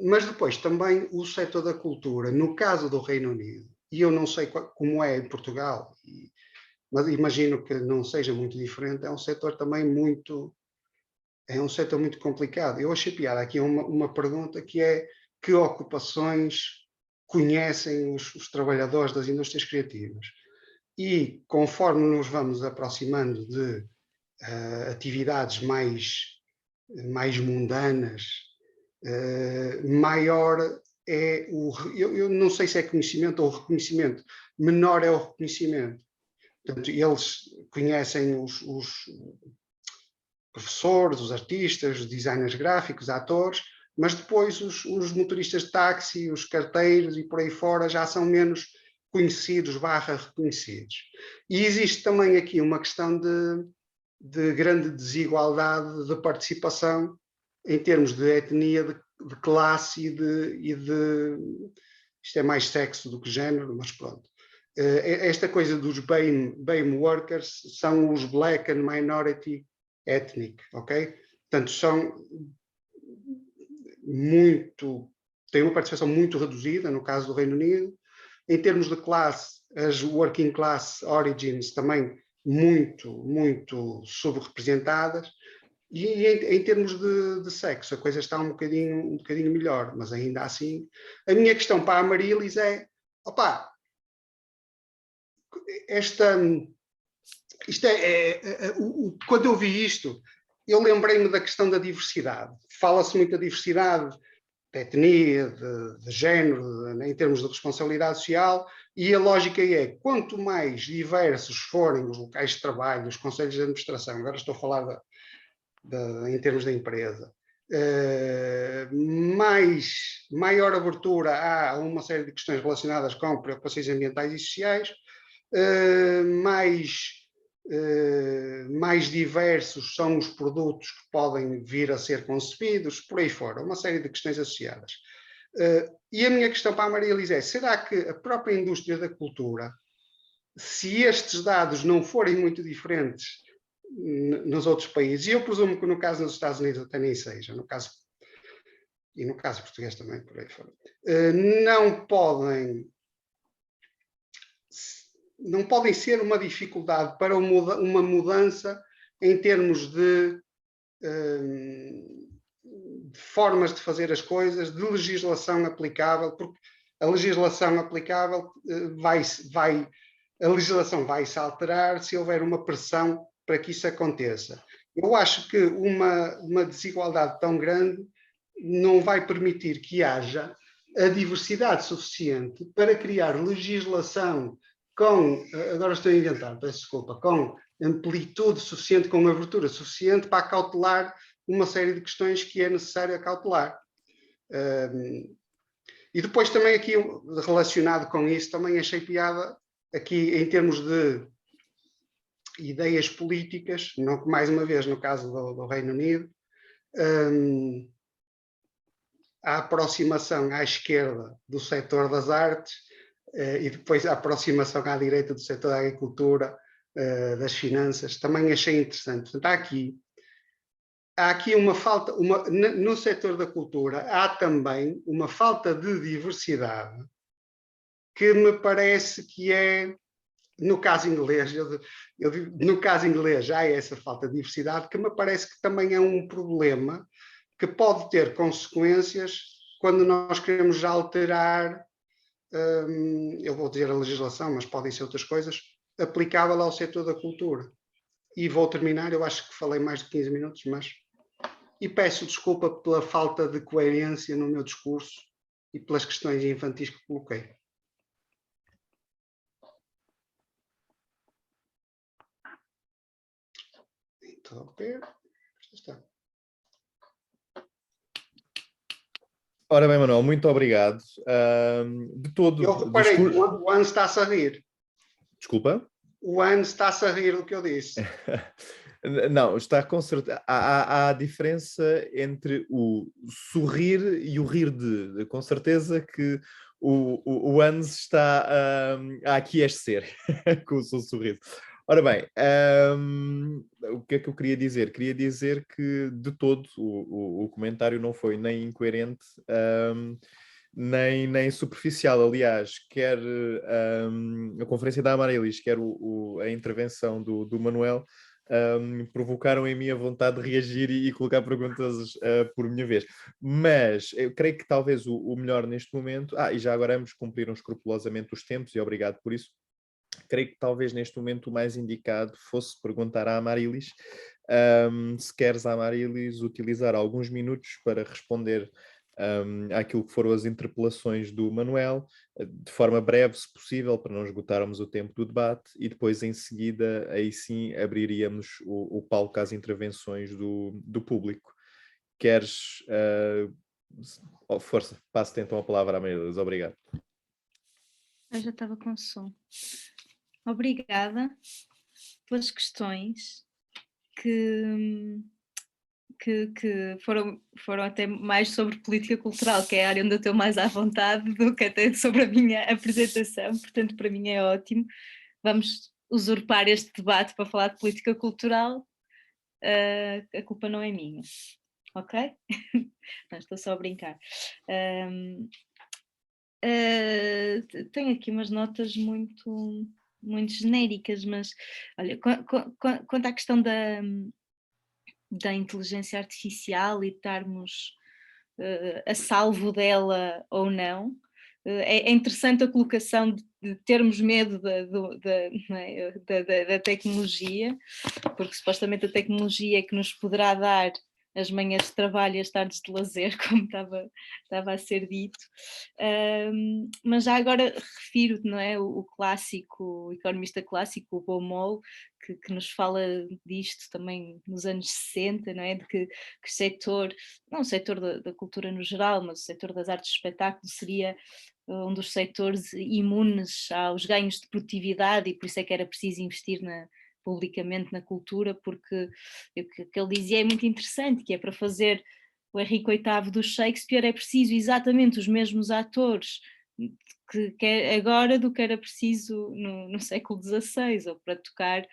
S4: Mas depois também o setor da cultura, no caso do Reino Unido, e eu não sei como é em Portugal, mas imagino que não seja muito diferente, é um setor também muito complicado. Eu achei piada aqui uma pergunta que é: que ocupações conhecem os trabalhadores das indústrias criativas? E conforme nos vamos aproximando de atividades mais mundanas, maior é eu não sei se é conhecimento ou reconhecimento, menor é o reconhecimento. Portanto, eles conhecem os professores, os artistas, os designers gráficos, atores, mas depois os motoristas de táxi, os carteiros e por aí fora já são menos conhecidos / reconhecidos. E existe também aqui uma questão de grande desigualdade de participação em termos de etnia, de classe e de... Isto é mais sexo do que género, mas pronto. Esta coisa dos BAME workers são os Black and Minority Ethnic, ok? Portanto, têm uma participação muito reduzida, no caso do Reino Unido. Em termos de classe, as working class origins também muito subrepresentadas. E em termos de sexo, a coisa está um bocadinho melhor, mas ainda assim. A minha questão para a Amarilis é: quando eu vi isto, eu lembrei-me da questão da diversidade. Fala-se muito da diversidade etnia, de género, em termos de responsabilidade social, e a lógica é, quanto mais diversos forem os locais de trabalho, os conselhos de administração, agora estou a falar em termos da empresa, maior abertura há a uma série de questões relacionadas com preocupações ambientais e sociais, mais diversos são os produtos que podem vir a ser concebidos, por aí fora, uma série de questões associadas. E a minha questão para a Maria Elisa é, será que a própria indústria da cultura, se estes dados não forem muito diferentes nos outros países, e eu presumo que no caso dos Estados Unidos até nem seja, e no caso português também, por aí fora, não podem ser uma dificuldade para uma mudança em termos de formas de fazer as coisas, de legislação aplicável, porque a legislação aplicável a legislação vai se alterar se houver uma pressão para que isso aconteça. Eu acho que uma desigualdade tão grande não vai permitir que haja a diversidade suficiente para criar legislação agora estou a inventar, peço desculpa, com amplitude suficiente, com abertura suficiente para acautelar uma série de questões que é necessário acautelar. E depois também aqui, relacionado com isso, também achei piada aqui em termos de ideias políticas, mais uma vez no caso do Reino Unido, a aproximação à esquerda do setor das artes e depois a aproximação à direita do setor da agricultura, das finanças, também achei interessante. Portanto, há aqui uma falta, no setor da cultura, há também uma falta de diversidade que me parece que é, no caso inglês, no caso inglês há essa falta de diversidade que me parece que também é um problema que pode ter consequências quando nós queremos alterar, eu vou dizer a legislação, mas podem ser outras coisas, aplicável ao setor da cultura. E vou terminar, eu acho que falei mais de 15 minutos, mas... E peço desculpa pela falta de coerência no meu discurso e pelas questões infantis que coloquei. Interromper. Está.
S1: Ora bem, Manuel, muito obrigado. De todo...
S4: Eu reparei que o Hans está-se a rir.
S1: Desculpa?
S4: O Hans está-se a rir do que eu disse.
S1: Não, está com certeza. Há a diferença entre o sorrir e o rir de. Com certeza que o Hans está a aquecer com o seu sorriso. Ora bem, o que é que eu queria dizer? Queria dizer que de todo o comentário não foi nem incoerente, nem superficial. Aliás, quer a conferência da Amarilis, quer a intervenção do Manuel, provocaram em mim a vontade de reagir e colocar perguntas por minha vez. Mas eu creio que talvez o melhor neste momento... e já agora ambos cumpriram escrupulosamente os tempos e obrigado por isso. Creio que talvez neste momento o mais indicado fosse perguntar à Amarilis se queres, Amarilis, utilizar alguns minutos para responder àquilo que foram as interpelações do Manuel, de forma breve, se possível, para não esgotarmos o tempo do debate, e depois, em seguida, aí sim, abriríamos o palco às intervenções do público. Queres... força, passo-te então a palavra, Amarilis. Obrigado.
S2: Eu já estava com som. Obrigada pelas questões que foram até mais sobre política cultural, que é a área onde eu estou mais à vontade, do que até sobre a minha apresentação, portanto para mim é ótimo. Vamos usurpar este debate para falar de política cultural, a culpa não é minha, ok? Não, estou só a brincar. Tenho aqui umas notas muito genéricas, mas olha, quanto à questão da inteligência artificial e estarmos a salvo dela ou não, é interessante a colocação de termos medo da tecnologia, porque supostamente a tecnologia é que nos poderá dar as manhãs de trabalho e as tardes de lazer, como estava a ser dito. Mas já agora refiro, não é, o clássico, o economista clássico, o Baumol, que nos fala disto também nos anos 60, não é? De que o setor, não o setor da cultura no geral, mas o setor das artes de espetáculo seria um dos setores imunes aos ganhos de produtividade, e por isso é que era preciso investir publicamente na cultura, porque o que ele dizia é muito interessante, que é para fazer o Henrique VIII do Shakespeare é preciso exatamente os mesmos atores que é agora do que era preciso no século XVI, ou para tocar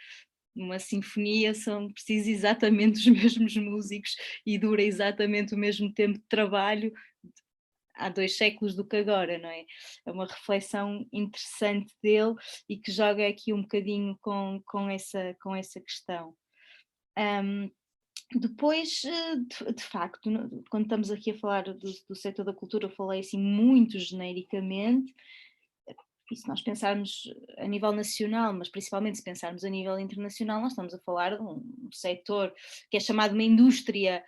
S2: uma sinfonia são precisos exatamente os mesmos músicos e dura exatamente o mesmo tempo de trabalho há 2 séculos do que agora, não é? É uma reflexão interessante dele e que joga aqui um bocadinho com essa questão. Depois, de facto, quando estamos aqui a falar do setor da cultura, eu falei assim muito genericamente. E se nós pensarmos a nível nacional, mas principalmente se pensarmos a nível internacional, nós estamos a falar de um setor que é chamado uma indústria,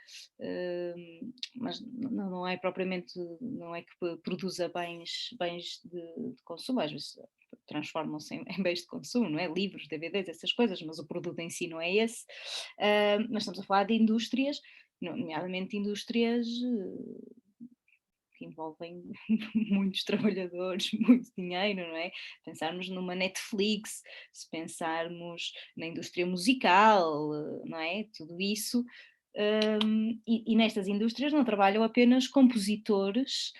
S2: mas não é propriamente, não é que produza bens de consumo, às vezes transformam-se em bens de consumo, não é? Livros, DVDs, essas coisas, mas o produto em si não é esse. Mas estamos a falar de indústrias, nomeadamente indústrias que envolvem muitos trabalhadores, muito dinheiro, não é? Pensarmos numa Netflix, se pensarmos na indústria musical, não é? Tudo isso. E nestas indústrias não trabalham apenas compositores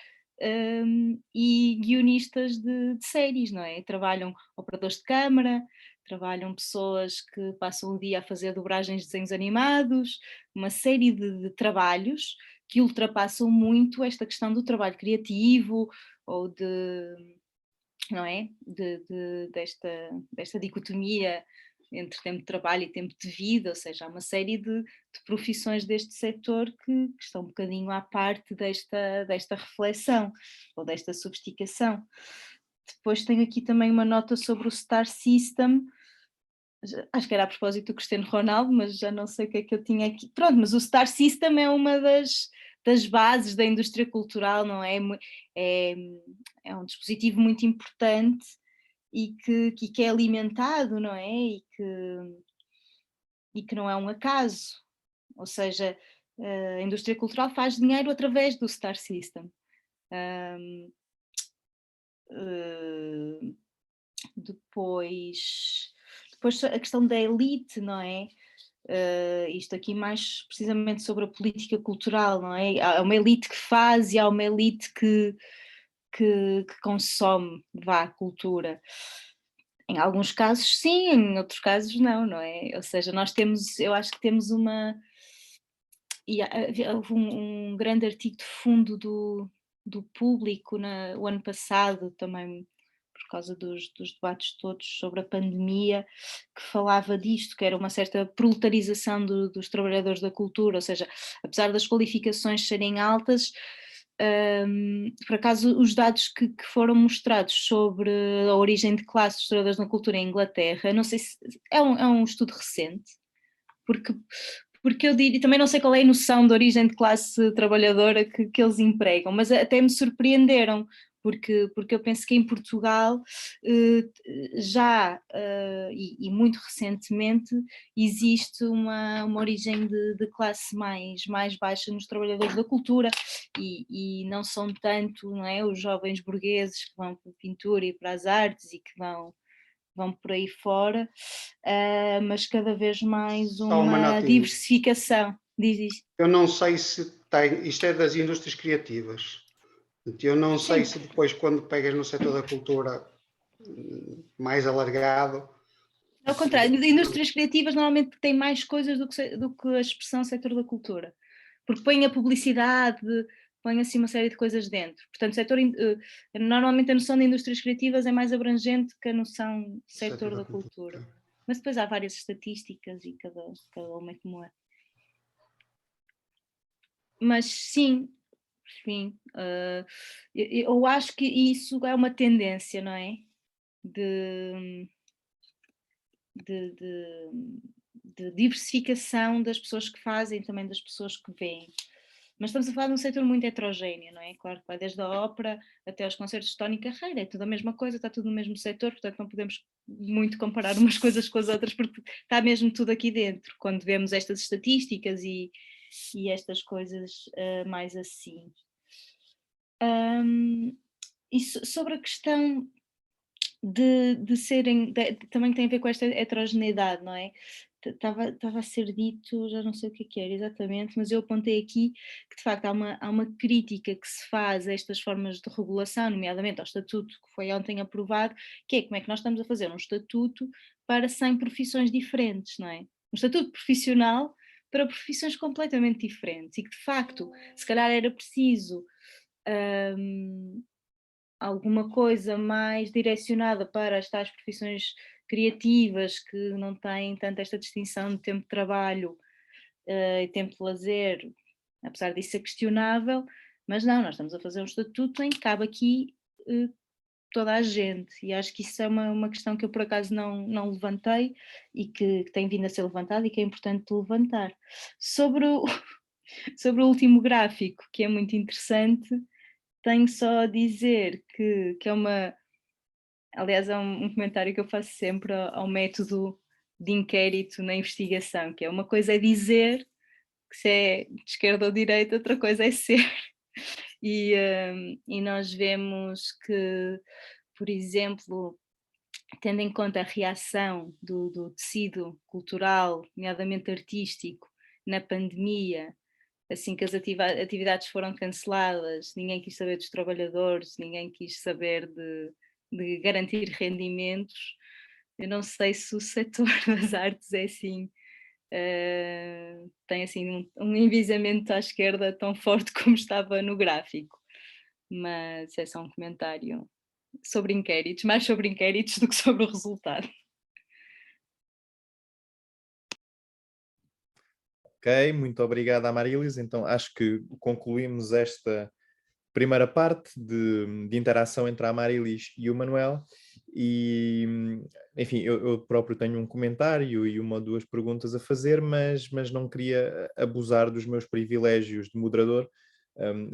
S2: e guionistas de séries, não é? Trabalham operadores de câmara, trabalham pessoas que passam o dia a fazer dobragens de desenhos animados, uma série de trabalhos que ultrapassam muito esta questão do trabalho criativo ou não é? Desta dicotomia entre tempo de trabalho e tempo de vida, ou seja, há uma série de profissões deste setor que estão um bocadinho à parte desta reflexão ou desta sofisticação. Depois tenho aqui também uma nota sobre o Star System, acho que era a propósito do Cristiano Ronaldo, mas já não sei o que é que eu tinha aqui. Pronto, mas o Star System é uma das bases da indústria cultural, não é? É um dispositivo muito importante e que é alimentado, não é? E que não é um acaso. Ou seja, a indústria cultural faz dinheiro através do Star System. Depois a questão da elite, não é? Isto aqui mais precisamente sobre a política cultural, não é? Há uma elite que faz e há uma elite que consome, a cultura. Em alguns casos sim, em outros casos não é? Ou seja, eu acho que temos houve um grande artigo de fundo do Público o ano passado, também por causa dos debates todos sobre a pandemia, que falava disto, que era uma certa proletarização dos trabalhadores da cultura, ou seja, apesar das qualificações serem altas, por acaso os dados que foram mostrados sobre a origem de classes dos trabalhadores na cultura em Inglaterra, não sei se é um estudo recente, porque eu digo, também não sei qual é a noção de origem de classe trabalhadora que eles empregam, mas até me surpreenderam, porque eu penso que em Portugal já, e muito recentemente, existe uma origem de classe mais baixa nos trabalhadores da cultura, e não são tanto, não é, os jovens burgueses que vão para a pintura e para as artes e que vão por aí fora, mas cada vez mais uma diversificação. Diz isto.
S4: Eu não sei se tem, isto é das indústrias criativas, eu não sei se depois quando pegas no setor da cultura mais alargado...
S2: Ao contrário, indústrias criativas normalmente têm mais coisas do que a expressão setor da cultura, porque põem a publicidade, põe assim uma série de coisas dentro. Portanto, normalmente a noção de indústrias criativas é mais abrangente que a noção setor da cultura. Mas depois há várias estatísticas e cada uma é como é. Mas sim, eu acho que isso é uma tendência, não é? De de diversificação das pessoas que fazem, também das pessoas que veem. Mas estamos a falar de um setor muito heterogéneo, não é? Claro que vai desde a ópera até aos concertos de Tony Carreira, é tudo a mesma coisa, está tudo no mesmo setor, portanto não podemos muito comparar umas coisas com as outras, porque está mesmo tudo aqui dentro, quando vemos estas estatísticas e estas coisas mais assim. E sobre a questão de serem, também tem a ver com esta heterogeneidade, não é? Estava a ser dito, já não sei o que era exatamente, mas eu apontei aqui que de facto há uma crítica que se faz a estas formas de regulação, nomeadamente ao estatuto que foi ontem aprovado, que é como é que nós estamos a fazer um estatuto para 100 profissões diferentes, não é? Um estatuto profissional para profissões completamente diferentes e que de facto se calhar era preciso alguma coisa mais direcionada para as tais profissões criativas que não têm tanto esta distinção de tempo de trabalho e tempo de lazer, apesar disso ser questionável, mas não, nós estamos a fazer um estatuto em que cabe aqui toda a gente, e acho que isso é uma questão que eu por acaso não levantei e que tem vindo a ser levantada e que é importante levantar. Sobre o último gráfico, que é muito interessante, tenho só a dizer que é aliás, é um comentário que eu faço sempre ao método de inquérito na investigação, que é uma coisa é dizer que se é de esquerda ou direita, outra coisa é ser. E nós vemos que, por exemplo, tendo em conta a reação do tecido cultural, nomeadamente artístico, na pandemia, assim que as atividades foram canceladas, ninguém quis saber dos trabalhadores, ninguém quis saber de garantir rendimentos. Eu não sei se o setor das artes é assim, tem assim um enviesamento à esquerda tão forte como estava no gráfico, mas é só um comentário sobre inquéritos, mais sobre inquéritos do que sobre o resultado.
S1: Ok, muito obrigado à Marilis. Então acho que concluímos esta primeira parte de interação entre a Marilis e o Manuel e, enfim, eu próprio tenho um comentário e uma ou duas perguntas a fazer, mas não queria abusar dos meus privilégios de moderador,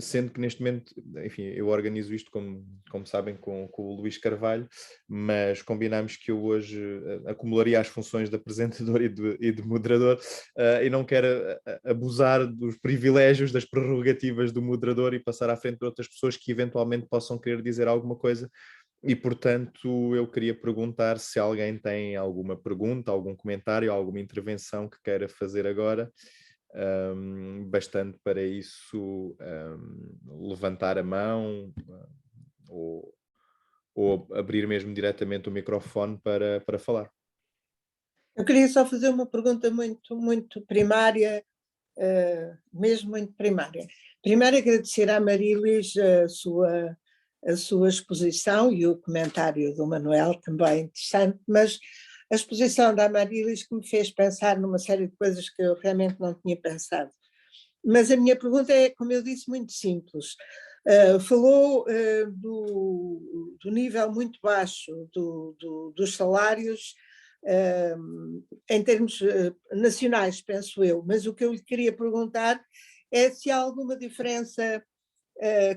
S1: sendo que neste momento, enfim, eu organizo isto, como sabem, com o Luís Carvalho, mas combinámos que eu hoje acumularia as funções de apresentador e de moderador, e não quero abusar dos privilégios, das prerrogativas do moderador e passar à frente de outras pessoas que eventualmente possam querer dizer alguma coisa. E, portanto, eu queria perguntar se alguém tem alguma pergunta, algum comentário, alguma intervenção que queira fazer agora. Bastante para isso levantar a mão ou abrir mesmo diretamente o microfone para falar.
S5: Eu queria só fazer uma pergunta muito primária, mesmo muito primária. Primeiro, agradecer à Marilis a sua exposição e o comentário do Manuel, também interessante, mas a exposição da Marilis que me fez pensar numa série de coisas que eu realmente não tinha pensado. Mas a minha pergunta é, como eu disse, muito simples. Falou do nível muito baixo dos salários em termos nacionais, penso eu, mas o que eu lhe queria perguntar é se há alguma diferença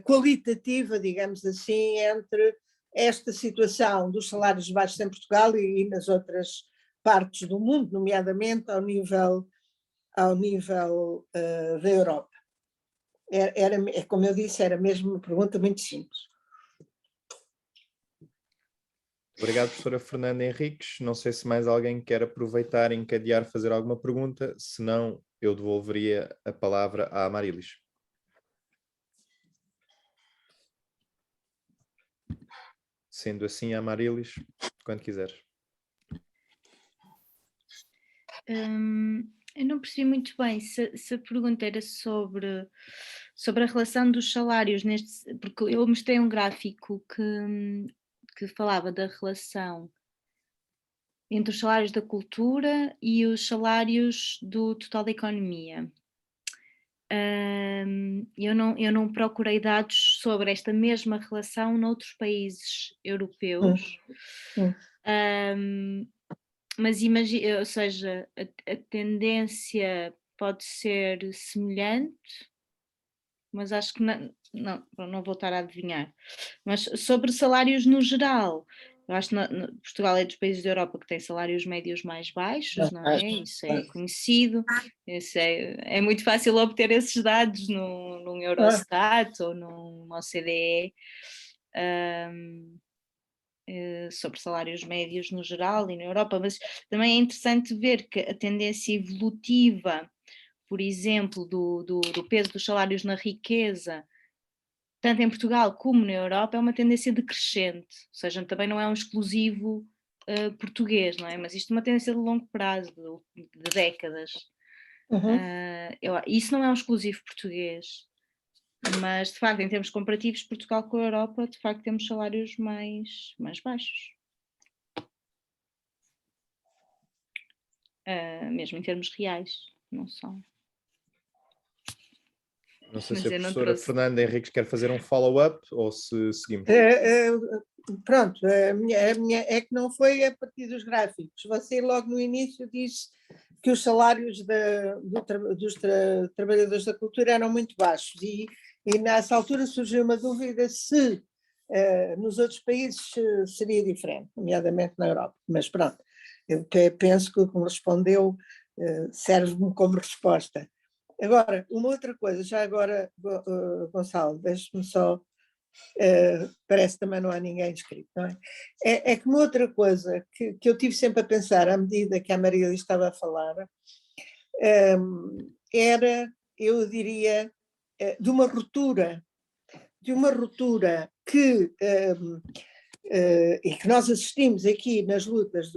S5: qualitativa, digamos assim, entre esta situação dos salários baixos em Portugal e nas outras partes do mundo, nomeadamente ao nível da Europa. Como eu disse, era mesmo uma pergunta muito simples.
S1: Obrigado, professora Fernanda Henriques. Não sei se mais alguém quer aproveitar e encadear fazer alguma pergunta, se não, eu devolveria a palavra à Marilis. Sendo assim, a Marilis, quando quiseres.
S2: Eu não percebi muito bem se a pergunta era sobre a relação dos salários, porque eu mostrei um gráfico que falava da relação entre os salários da cultura e os salários do total da economia. Eu não procurei dados sobre esta mesma relação noutros países europeus. mas imagina, ou seja, a tendência pode ser semelhante, mas acho que não vou estar a adivinhar. Mas sobre salários no geral, eu acho que Portugal é dos países da Europa que tem salários médios mais baixos, não é? Isso é conhecido, é muito fácil obter esses dados num Eurostat ou num OCDE. Sobre salários médios no geral e na Europa, mas também é interessante ver que a tendência evolutiva, por exemplo, do peso dos salários na riqueza, tanto em Portugal como na Europa, é uma tendência decrescente, ou seja, também não é um exclusivo português, não é? Mas isto é uma tendência de longo prazo, de décadas. Isso não é um exclusivo português, mas de facto, em termos comparativos, Portugal com a Europa, de facto, temos salários mais baixos. Mesmo em termos reais, não são.
S1: Não sei
S2: Mas
S1: se a
S2: eu não
S1: professora
S2: trouxe.
S1: Fernanda Henriques quer fazer um follow-up ou se seguimos.
S5: Pronto, a minha é que não foi a partir dos gráficos. Você logo no início disse que os salários dos trabalhadores da cultura eram muito baixos e nessa altura surgiu uma dúvida se nos outros países seria diferente, nomeadamente na Europa. Mas pronto, eu penso que o que me respondeu serve-me como resposta. Agora, uma outra coisa, já agora, Gonçalo, deixe-me só, parece que também não há ninguém inscrito, não é? É que uma outra coisa que eu tive sempre a pensar, à medida que a Maria estava a falar, era, eu diria, de uma ruptura que, e que nós assistimos aqui nas lutas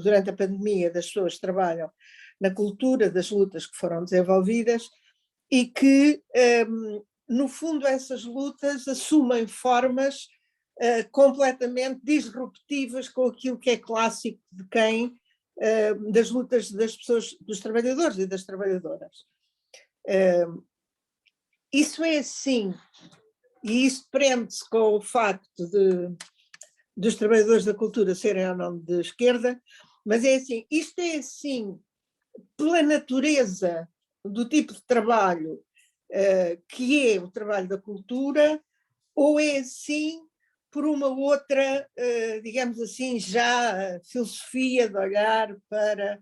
S5: durante a pandemia das pessoas que trabalham na cultura, das lutas que foram desenvolvidas e que, no fundo, essas lutas assumem formas completamente disruptivas com aquilo que é clássico de das lutas das pessoas, dos trabalhadores e das trabalhadoras. Isso é assim, e isso prende-se com o facto dos trabalhadores da cultura serem ou não de esquerda, mas é assim, isto é assim pela natureza do tipo de trabalho que é o trabalho da cultura, ou é assim por uma outra, digamos assim, já filosofia de olhar para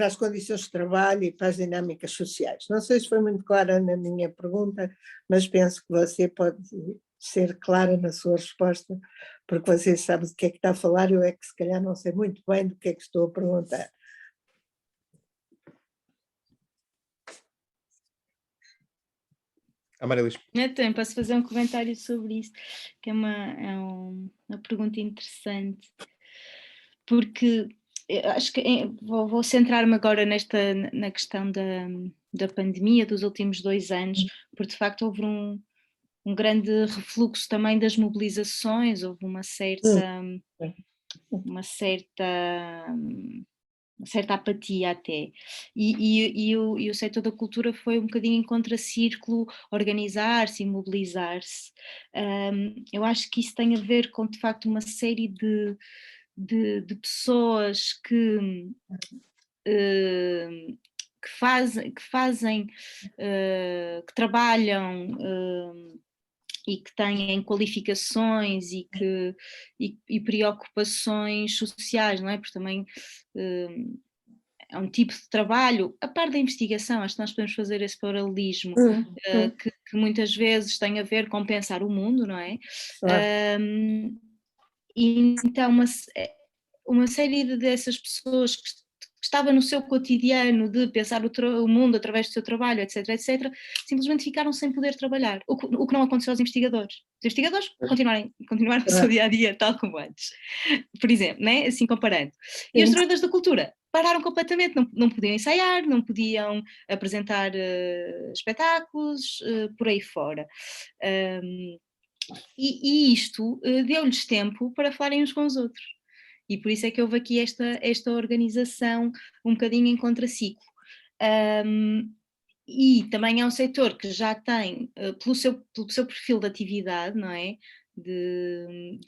S5: as condições de trabalho e para as dinâmicas sociais. Não sei se foi muito clara na minha pergunta, mas penso que você pode ser clara na sua resposta, porque você sabe do que é que está a falar, eu é que se calhar não sei muito bem do que é que estou a perguntar.
S1: Maria Luís.
S2: Eu também posso fazer um comentário sobre isso, que é uma pergunta interessante, porque acho que vou centrar-me agora na questão da pandemia dos últimos 2 anos, porque de facto houve um grande refluxo também das mobilizações, houve uma certa apatia até, e o setor da cultura foi um bocadinho em contracírculo, organizar-se e mobilizar-se. Eu acho que isso tem a ver com de facto uma série de pessoas que que trabalham e que têm qualificações e preocupações sociais, não é? Porque também é um tipo de trabalho, a par da investigação, acho que nós podemos fazer esse paralelismo, que muitas vezes tem a ver com pensar o mundo, não é? E então uma série dessas pessoas que estava no seu cotidiano de pensar o mundo através do seu trabalho, etc, simplesmente ficaram sem poder trabalhar, o que não aconteceu aos investigadores. Os investigadores continuaram o seu dia-a-dia tal como antes, por exemplo, né? Assim comparando. E os trabalhadores da cultura pararam completamente, não podiam ensaiar, não podiam apresentar espetáculos, por aí fora. E isto deu-lhes tempo para falarem uns com os outros. E por isso é que houve aqui esta organização um bocadinho em contraciclo. E também é um setor que já tem, pelo seu perfil de atividade, não é? de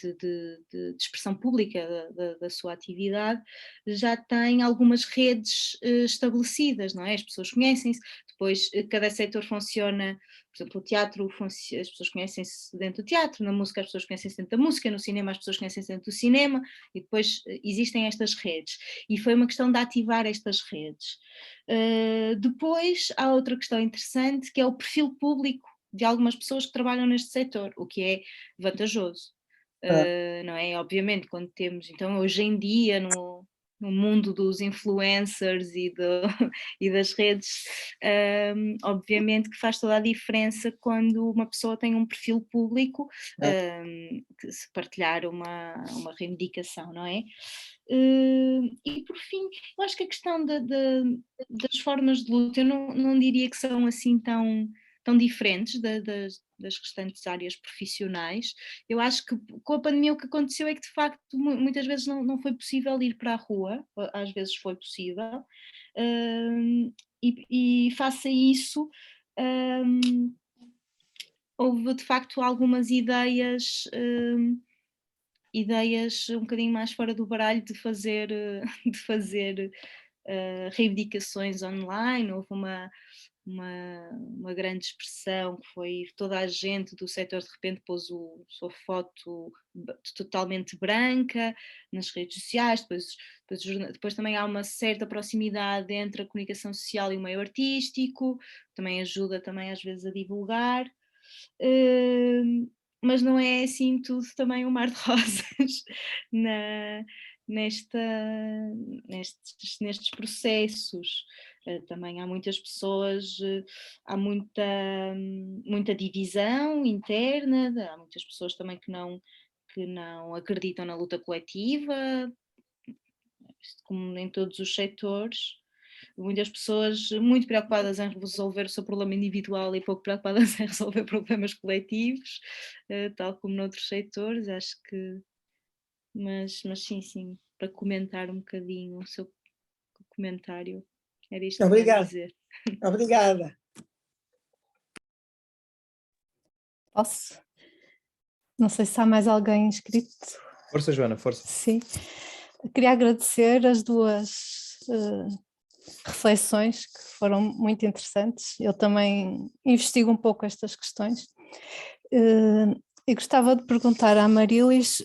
S2: expressão pública da sua atividade, já tem algumas redes estabelecidas, não é? As pessoas conhecem-se, depois cada setor funciona, por exemplo, o teatro, as pessoas conhecem-se dentro do teatro, na música as pessoas conhecem-se dentro da música, no cinema as pessoas conhecem-se dentro do cinema, e depois existem estas redes. E foi uma questão de ativar estas redes. Depois há outra questão interessante, que é o perfil público de algumas pessoas que trabalham neste setor, o que é vantajoso, não é? Obviamente, quando temos, então hoje em dia, no mundo dos influencers e das redes, obviamente que faz toda a diferença quando uma pessoa tem um perfil público, que se partilhar uma reivindicação, não é? E por fim, eu acho que a questão das formas de luta, eu não diria que são assim tão diferentes das restantes áreas profissionais. Eu acho que com a pandemia o que aconteceu é que de facto muitas vezes não foi possível ir para a rua, às vezes foi possível, e face a isso houve de facto algumas ideias um bocadinho mais fora do baralho de fazer reivindicações online. Houve uma grande expressão que foi toda a gente do setor de repente pôs a sua foto totalmente branca nas redes sociais, depois também há uma certa proximidade entre a comunicação social e o meio artístico, também ajuda também às vezes a divulgar, mas não é assim tudo também um mar de rosas nestes processos. Também há muitas pessoas, há muita divisão interna, há muitas pessoas também que não acreditam na luta coletiva, como em todos os setores. Muitas pessoas muito preocupadas em resolver o seu problema individual e pouco preocupadas em resolver problemas coletivos, tal como noutros setores, acho que, mas sim, para comentar um bocadinho o seu comentário, era isto que eu queria dizer.
S5: Obrigada.
S6: Posso? Não sei se há mais alguém inscrito.
S1: Força, Joana, força.
S6: Sim. Eu queria agradecer as duas reflexões que foram muito interessantes. Eu também investigo um pouco estas questões e gostava de perguntar à Marilis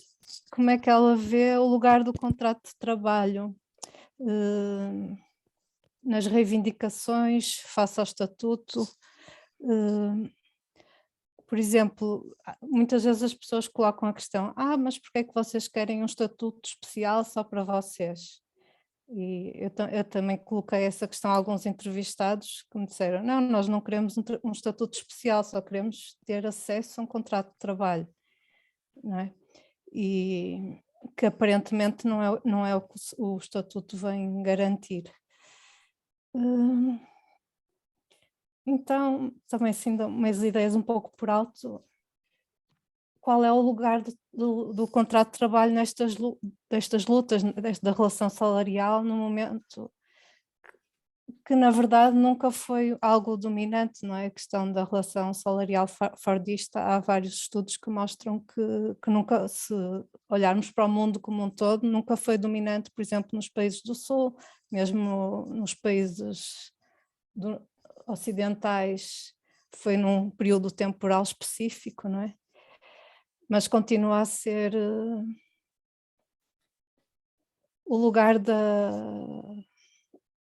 S6: como é que ela vê o lugar do contrato de trabalho nas reivindicações face ao estatuto. Por exemplo, muitas vezes as pessoas colocam a questão: mas porque é que vocês querem um estatuto especial só para vocês? E eu também coloquei essa questão a alguns entrevistados que me disseram: não, nós não queremos um estatuto especial, só queremos ter acesso a um contrato de trabalho, não é? E que aparentemente não é o que o estatuto vem garantir. Então, também assim, umas ideias um pouco por alto. Qual é o lugar do contrato de trabalho destas lutas, da relação salarial, no momento que na verdade nunca foi algo dominante, não é? A questão da relação salarial fordista, há vários estudos que mostram que nunca, se olharmos para o mundo como um todo, nunca foi dominante, por exemplo, nos países do Sul, mesmo nos países ocidentais, foi num período temporal específico, não é? Mas continua a ser o lugar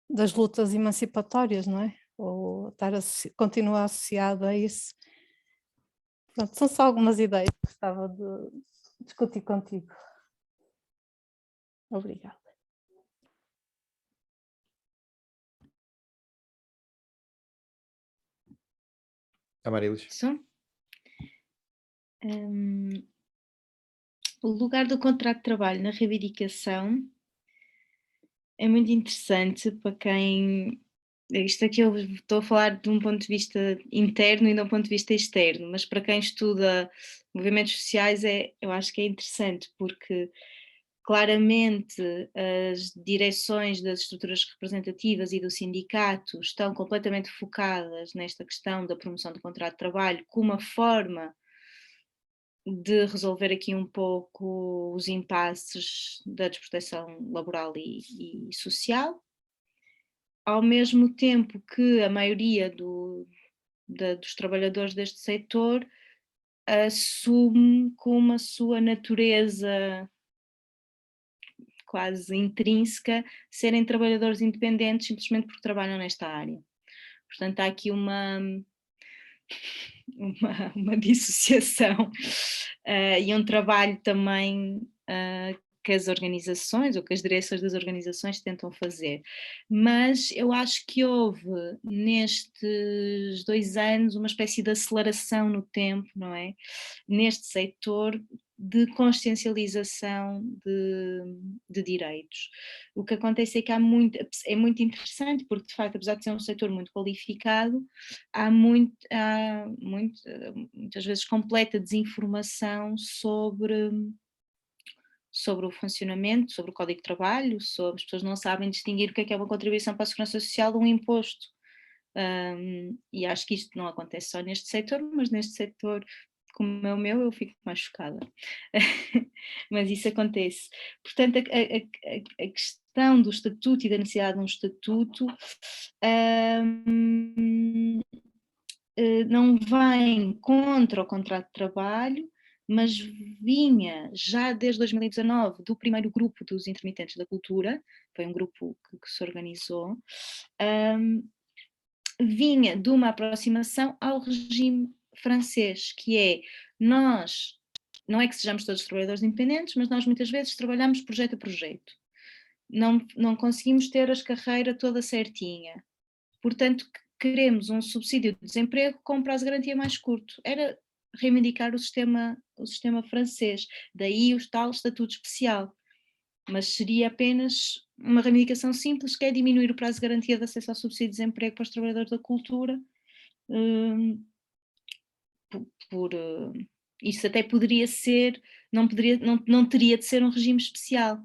S6: das lutas emancipatórias, não é? Ou continua associado a isso. Pronto, são só algumas ideias que gostava de discutir contigo. Obrigada.
S1: Marilis.
S2: O lugar do contrato de trabalho na reivindicação é muito interessante para quem... Isto aqui eu estou a falar de um ponto de vista interno e de um ponto de vista externo, mas para quem estuda movimentos sociais eu acho que é interessante, porque claramente as direções das estruturas representativas e do sindicato estão completamente focadas nesta questão da promoção do contrato de trabalho como uma forma de resolver aqui um pouco os impasses da desproteção laboral e social, ao mesmo tempo que a maioria dos trabalhadores deste setor assume como a sua natureza quase intrínseca serem trabalhadores independentes simplesmente porque trabalham nesta área. Portanto, há aqui uma dissociação e um trabalho também que as organizações ou que as direções das organizações tentam fazer. Mas eu acho que houve nestes 2 anos uma espécie de aceleração no tempo, não é? Neste setor de consciencialização de direitos. O que acontece é que é muito interessante, porque de facto, apesar de ser um setor muito qualificado, há muitas vezes completa desinformação sobre o funcionamento, sobre o Código de Trabalho, as pessoas não sabem distinguir o que é uma contribuição para a Segurança Social de um imposto. E acho que isto não acontece só neste setor, mas neste setor como é o meu, eu fico mais chocada. Mas isso acontece. Portanto, a questão do estatuto e da necessidade de um estatuto não vem contra o contrato de trabalho, mas vinha já desde 2019 do primeiro grupo dos intermitentes da cultura, foi um grupo que se organizou, vinha de uma aproximação ao regime francês, que é nós, não é que sejamos todos trabalhadores independentes, mas nós muitas vezes trabalhamos projeto a projeto. Não conseguimos ter a carreira toda certinha. Portanto, queremos um subsídio de desemprego com prazo de garantia mais curto. Era reivindicar o sistema francês, daí o tal estatuto especial. Mas seria apenas uma reivindicação simples, que é diminuir o prazo de garantia de acesso ao subsídio de desemprego para os trabalhadores da cultura. Isso até poderia ser, não teria de ser um regime especial.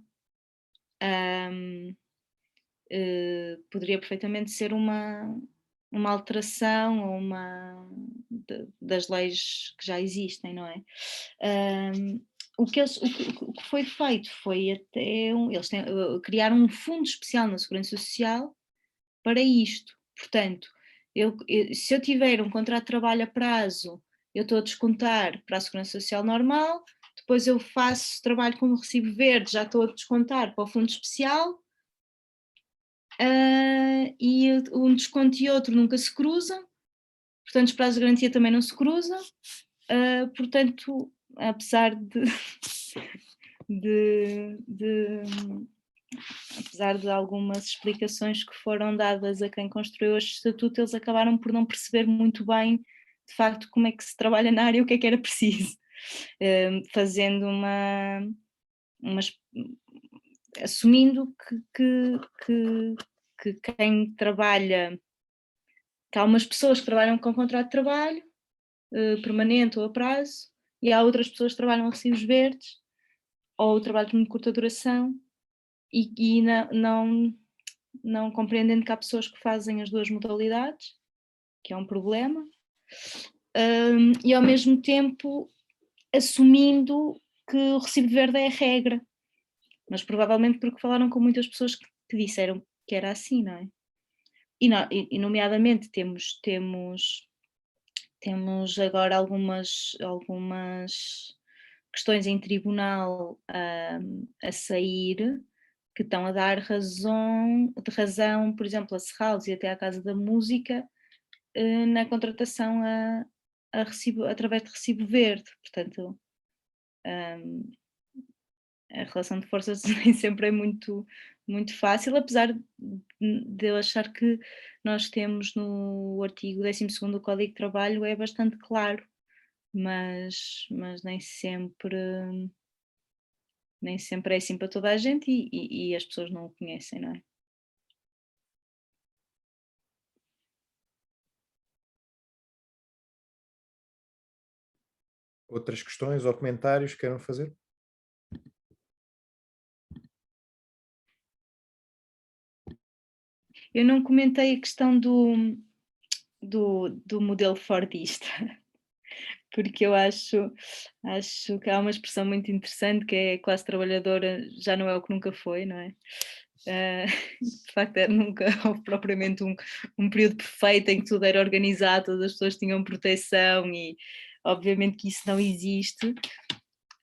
S2: Poderia perfeitamente ser uma alteração ou das leis que já existem, não é? O que foi feito foi até eles criaram um fundo especial na Segurança Social para isto. Portanto, se eu tiver um contrato de trabalho a prazo, eu estou a descontar para a Segurança Social normal, depois eu faço trabalho como recibo verde, já estou a descontar para o fundo especial, e um desconto e outro nunca se cruzam, portanto os prazos de garantia também não se cruzam, portanto, apesar apesar de algumas explicações que foram dadas a quem construiu este estatuto, eles acabaram por não perceber muito bem, de facto, como é que se trabalha na área e o que é que era preciso, fazendo assumindo que quem trabalha, que há umas pessoas que trabalham com contrato de trabalho permanente ou a prazo, e há outras pessoas que trabalham a recibos verdes ou trabalho de muito curta duração, e não compreendendo que há pessoas que fazem as duas modalidades, que é um problema, e ao mesmo tempo assumindo que o recibo verde é a regra, mas provavelmente porque falaram com muitas pessoas que disseram que era assim, não é? E nomeadamente temos agora algumas questões em tribunal a sair, que estão a dar razão, por exemplo, a Serralves e até à Casa da Música, na contratação através de recibo verde. Portanto, a relação de forças nem sempre é muito, muito fácil, apesar de eu achar que nós temos no artigo 12º do Código de Trabalho, é bastante claro, mas nem sempre é assim para toda a gente, e as pessoas não o conhecem, não é?
S1: Outras questões ou comentários que queiram fazer?
S2: Eu não comentei a questão do modelo fordista, porque eu acho que há uma expressão muito interessante que é a classe trabalhadora já não é o que nunca foi, não é? De facto, nunca houve propriamente um período perfeito em que tudo era organizado, todas as pessoas tinham proteção e obviamente que isso não existe,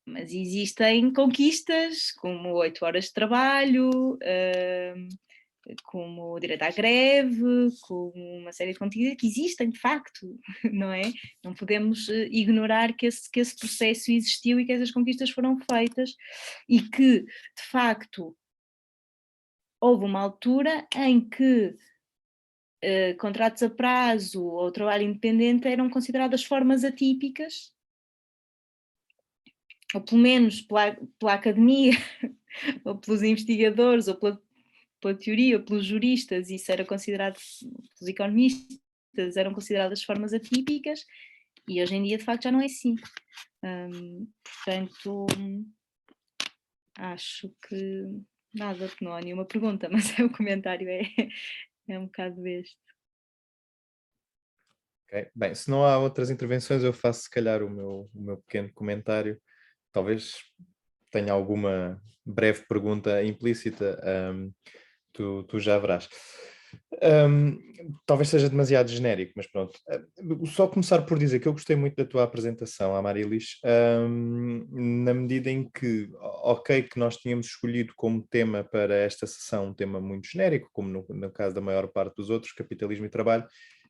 S2: mas existem conquistas como 8 horas de trabalho, como o direito à greve, como uma série de conquistas que existem de facto, não é? Não podemos ignorar que esse processo existiu e que essas conquistas foram feitas e que, de facto, houve uma altura em que contratos a prazo ou trabalho independente eram consideradas formas atípicas, ou pelo menos pela academia, ou pelos investigadores, ou pela teoria, ou pelos juristas, isso era considerado, pelos economistas, eram consideradas formas atípicas, e hoje em dia de facto já não é assim. Portanto, acho que nada, não há nenhuma pergunta, mas o comentário é um bocado este.
S1: Ok. Bem, se não há outras intervenções, eu faço se calhar o meu pequeno comentário. Talvez tenha alguma breve pergunta implícita, tu já verás. Talvez seja demasiado genérico, mas pronto. Só começar por dizer que eu gostei muito da tua apresentação, Amarilis, na medida em que, ok, que nós tínhamos escolhido como tema para esta sessão um tema muito genérico, como no caso da maior parte dos outros, capitalismo e trabalho.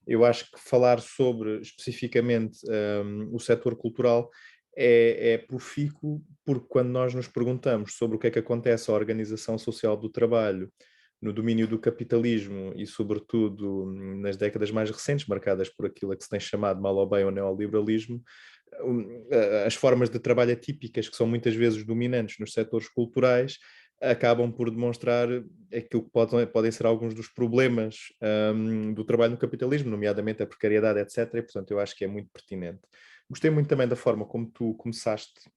S1: Eu acho que falar sobre especificamente o setor cultural é profícuo, porque quando nós nos perguntamos sobre o que é que acontece à organização social do trabalho no domínio do capitalismo e, sobretudo, nas décadas mais recentes, marcadas por aquilo a que se tem chamado mal ou bem o neoliberalismo, as formas de trabalho atípicas, que são muitas vezes dominantes nos setores culturais, acabam por demonstrar aquilo que podem ser alguns dos problemas do trabalho no capitalismo, nomeadamente a precariedade, etc. E, portanto, eu acho que é muito pertinente. Gostei muito também da forma como tu começaste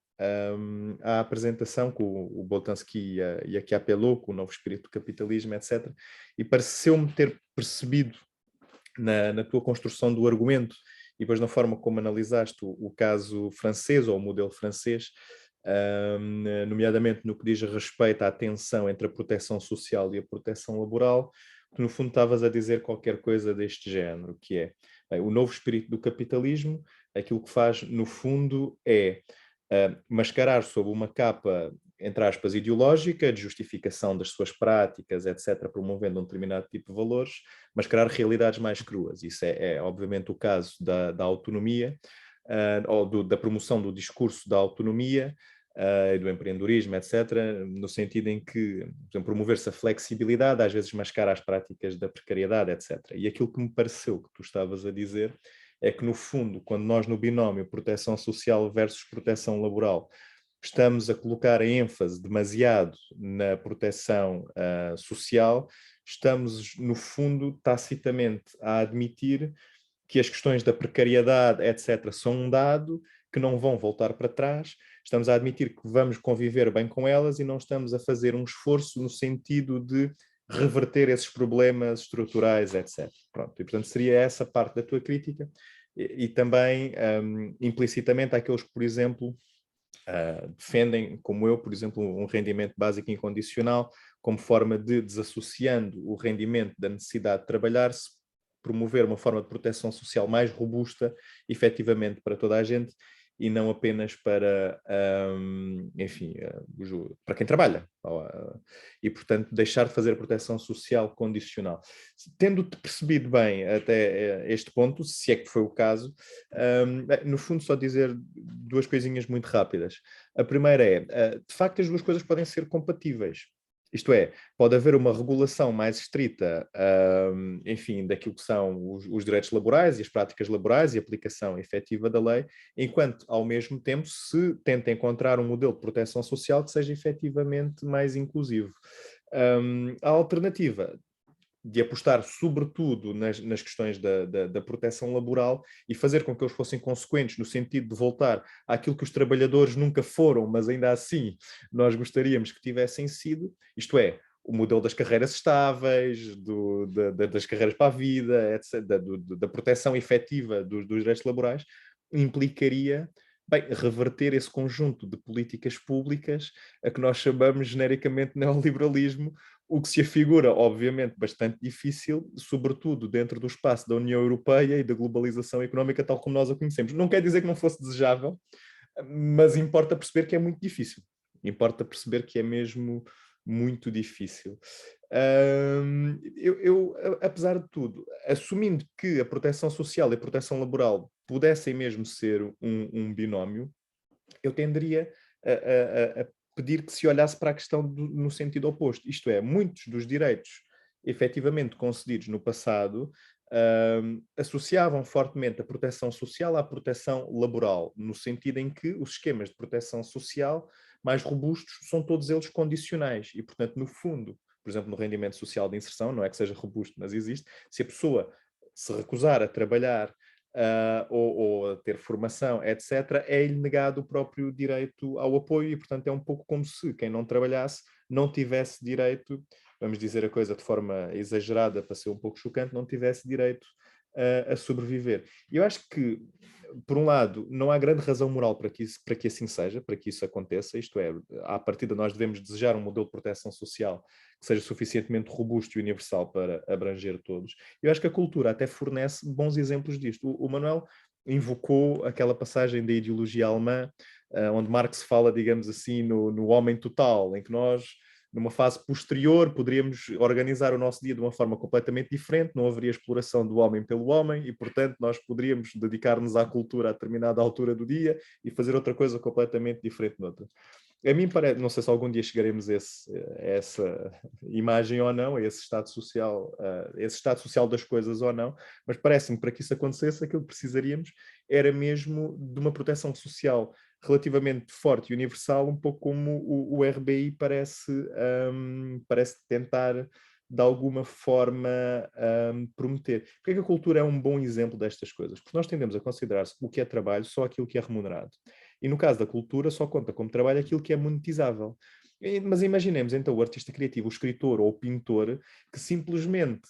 S1: a apresentação com o Boltanski e a Chiapello, com o novo espírito do capitalismo, etc. E pareceu-me ter percebido na tua construção do argumento e depois na forma como analisaste o caso francês ou o modelo francês, nomeadamente no que diz respeito à tensão entre a proteção social e a proteção laboral, que no fundo estavas a dizer qualquer coisa deste género, que é bem, o novo espírito do capitalismo, aquilo que faz no fundo é mascarar sob uma capa, entre aspas, ideológica, de justificação das suas práticas, etc., promovendo um determinado tipo de valores, mascarar realidades mais cruas. Isso é obviamente o caso da autonomia, ou da promoção do discurso da autonomia, do empreendedorismo, etc., no sentido em que, por exemplo, promover-se a flexibilidade, às vezes mascara as práticas da precariedade, etc. E aquilo que me pareceu que tu estavas a dizer é que, no fundo, quando nós no binómio proteção social versus proteção laboral estamos a colocar a ênfase demasiado na proteção social, estamos, no fundo, tacitamente a admitir que as questões da precariedade, etc., são um dado, que não vão voltar para trás, estamos a admitir que vamos conviver bem com elas e não estamos a fazer um esforço no sentido de reverter esses problemas estruturais, etc. Pronto, e portanto seria essa parte da tua crítica e também implicitamente aqueles que, por exemplo, defendem, como eu, por exemplo, um rendimento básico incondicional como forma de, desassociando o rendimento da necessidade de trabalhar-se, promover uma forma de proteção social mais robusta, efetivamente, para toda a gente, e não apenas para, enfim, para quem trabalha. E, portanto, deixar de fazer proteção social condicional. Tendo-te percebido bem até este ponto, se é que foi o caso, no fundo só dizer duas coisinhas muito rápidas. A primeira é, de facto, as duas coisas podem ser compatíveis. Isto é, pode haver uma regulação mais estrita, enfim, daquilo que são os direitos laborais e as práticas laborais e a aplicação efetiva da lei, enquanto, ao mesmo tempo, se tenta encontrar um modelo de proteção social que seja efetivamente mais inclusivo. A alternativa de apostar sobretudo nas questões da proteção laboral e fazer com que eles fossem consequentes no sentido de voltar àquilo que os trabalhadores nunca foram, mas ainda assim nós gostaríamos que tivessem sido, isto é, o modelo das carreiras estáveis, das carreiras para a vida, etc., da proteção efetiva dos direitos laborais, implicaria, bem, reverter esse conjunto de políticas públicas a que nós chamamos genericamente neoliberalismo, o que se afigura, obviamente, bastante difícil, sobretudo dentro do espaço da União Europeia e da globalização económica tal como nós a conhecemos. Não quer dizer que não fosse desejável, mas importa perceber que é muito difícil. Importa perceber que é mesmo muito difícil. Apesar de tudo, assumindo que a proteção social e a proteção laboral pudessem mesmo ser um binómio, eu tenderia a pedir que se olhasse para a questão no sentido oposto. Isto é, muitos dos direitos efetivamente concedidos no passado associavam fortemente a proteção social à proteção laboral, no sentido em que os esquemas de proteção social mais robustos são todos eles condicionais e, portanto, no fundo, por exemplo, no rendimento social de inserção, não é que seja robusto, mas existe, se a pessoa se recusar a trabalhar ou a ter formação, etc., é-lhe negado o próprio direito ao apoio e, portanto, é um pouco como se quem não trabalhasse não tivesse direito, vamos dizer a coisa de forma exagerada para ser um pouco chocante, não tivesse direito a sobreviver. E eu acho que, por um lado, não há grande razão moral para que assim seja, para que isso aconteça, isto é, à partida nós devemos desejar um modelo de proteção social que seja suficientemente robusto e universal para abranger todos. Eu acho que a cultura até fornece bons exemplos disto. O Manuel invocou aquela passagem da ideologia alemã, onde Marx fala, digamos assim, no homem total, em que nós, numa fase posterior, poderíamos organizar o nosso dia de uma forma completamente diferente, não haveria exploração do homem pelo homem e, portanto, nós poderíamos dedicar-nos à cultura a determinada altura do dia e fazer outra coisa completamente diferente noutra. A mim parece, não sei se algum dia chegaremos a essa imagem ou não, a esse estado social das coisas ou não, mas parece-me que para que isso acontecesse, aquilo que precisaríamos era mesmo de uma proteção social relativamente forte e universal, um pouco como o RBI parece tentar de alguma forma prometer. Porque é que a cultura é um bom exemplo destas coisas? Porque nós tendemos a considerar o que é trabalho só aquilo que é remunerado. E no caso da cultura só conta como trabalho aquilo que é monetizável. Mas imaginemos então o artista criativo, o escritor ou o pintor, que simplesmente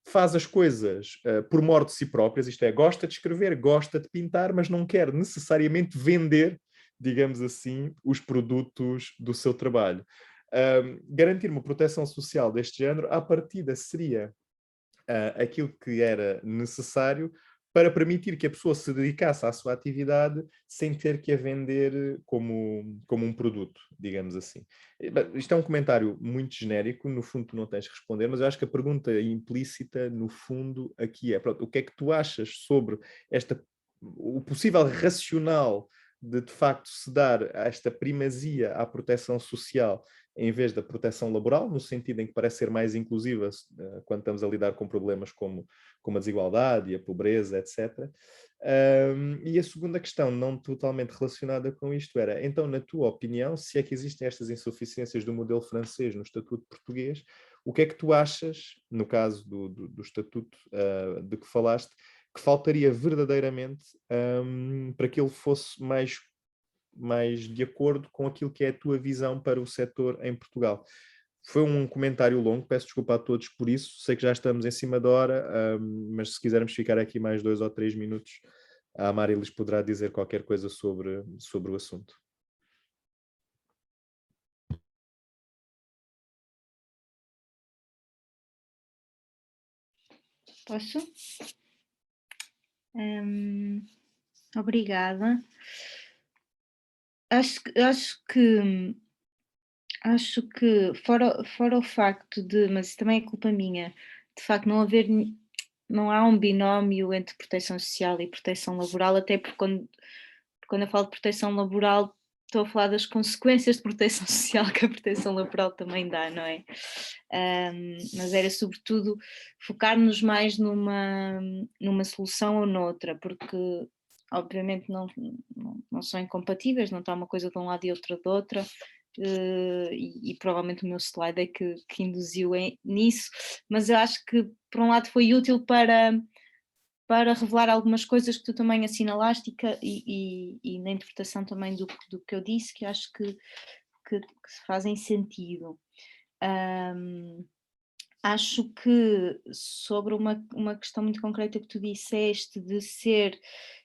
S1: faz as coisas por mor de si próprias, isto é, gosta de escrever, gosta de pintar, mas não quer necessariamente vender, digamos assim, os produtos do seu trabalho. Garantir uma proteção social deste género, à partida, seria aquilo que era necessário para permitir que a pessoa se dedicasse à sua atividade sem ter que a vender como um produto, digamos assim. Isto é um comentário muito genérico, no fundo tu não tens de responder, mas eu acho que a pergunta implícita, no fundo, aqui é, pronto, o que é que tu achas sobre o possível racional de facto se dar esta primazia à proteção social em vez da proteção laboral, no sentido em que parece ser mais inclusiva quando estamos a lidar com problemas como a desigualdade e a pobreza, etc. E a segunda questão, não totalmente relacionada com isto, era, então, na tua opinião, se é que existem estas insuficiências do modelo francês no Estatuto Português, o que é que tu achas, no caso do Estatuto de que falaste, que faltaria verdadeiramente para que ele fosse mais de acordo com aquilo que é a tua visão para o setor em Portugal? Foi um comentário longo, peço desculpa a todos por isso, sei que já estamos em cima da hora, mas se quisermos ficar aqui mais 2 ou 3 minutos, a Amarilis poderá dizer qualquer coisa sobre o assunto.
S2: Posso? Obrigada. Acho que fora o facto de, mas isso também é culpa minha, de facto não há um binómio entre proteção social e proteção laboral, até porque quando eu falo de proteção laboral estou a falar das consequências de proteção social que a proteção laboral também dá, não é? Mas era sobretudo focar-nos mais numa solução ou noutra, porque obviamente não são incompatíveis, não está uma coisa de um lado e outra de outra. E provavelmente o meu slide é que induziu nisso, mas eu acho que por um lado foi útil para revelar algumas coisas que tu também assinalaste e na interpretação também do que eu disse, que acho que fazem sentido. Acho que sobre uma questão muito concreta que tu disseste, de ser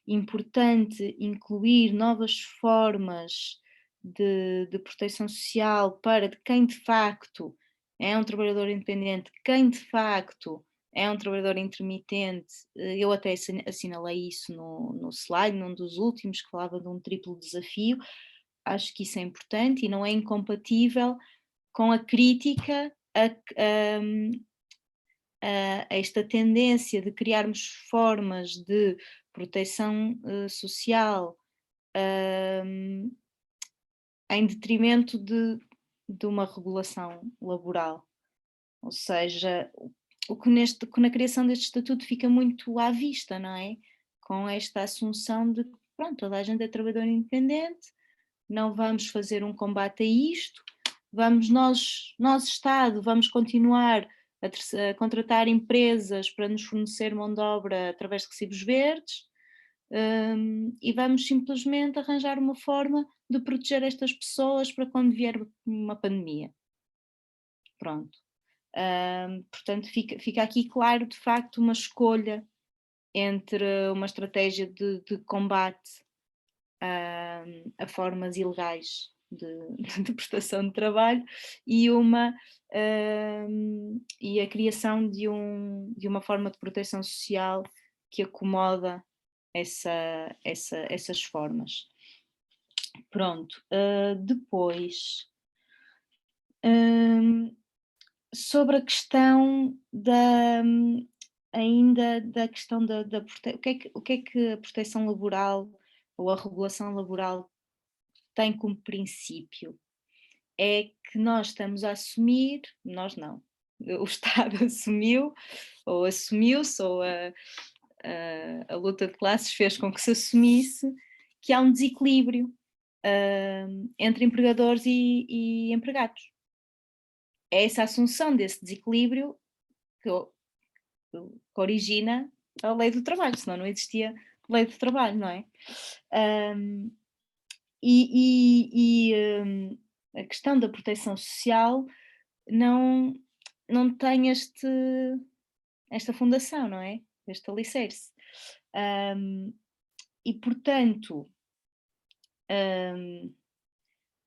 S2: importante incluir novas formas de proteção social para quem de facto é um trabalhador independente, quem de facto é um trabalhador intermitente. Eu até assinalei isso no slide, num dos últimos, que falava de um triplo desafio. Acho que isso é importante e não é incompatível com a crítica a esta tendência de criarmos formas de proteção social em detrimento de uma regulação laboral. Ou seja, o que na criação deste estatuto fica muito à vista, não é? Com esta assunção de que, pronto, toda a gente é trabalhador independente, não vamos fazer um combate a isto, vamos nós Estado, vamos continuar a contratar empresas para nos fornecer mão de obra através de recibos verdes, e vamos simplesmente arranjar uma forma de proteger estas pessoas para quando vier uma pandemia. Pronto. Portanto, fica aqui claro, de facto, uma escolha entre uma estratégia de combate a formas ilegais de prestação de trabalho e a criação de uma forma de proteção social que acomoda essas formas. Pronto, depois sobre a questão ainda da questão o que é que a proteção laboral ou a regulação laboral tem como princípio? É que nós estamos a assumir, nós não, o Estado assumiu, ou assumiu-se, ou a luta de classes fez com que se assumisse que há um desequilíbrio entre empregadores e empregados. É essa assunção desse desequilíbrio que origina a lei do trabalho, senão não existia lei do trabalho, não é? A questão da proteção social não tem esta fundação, não é? Este alicerce. E, portanto,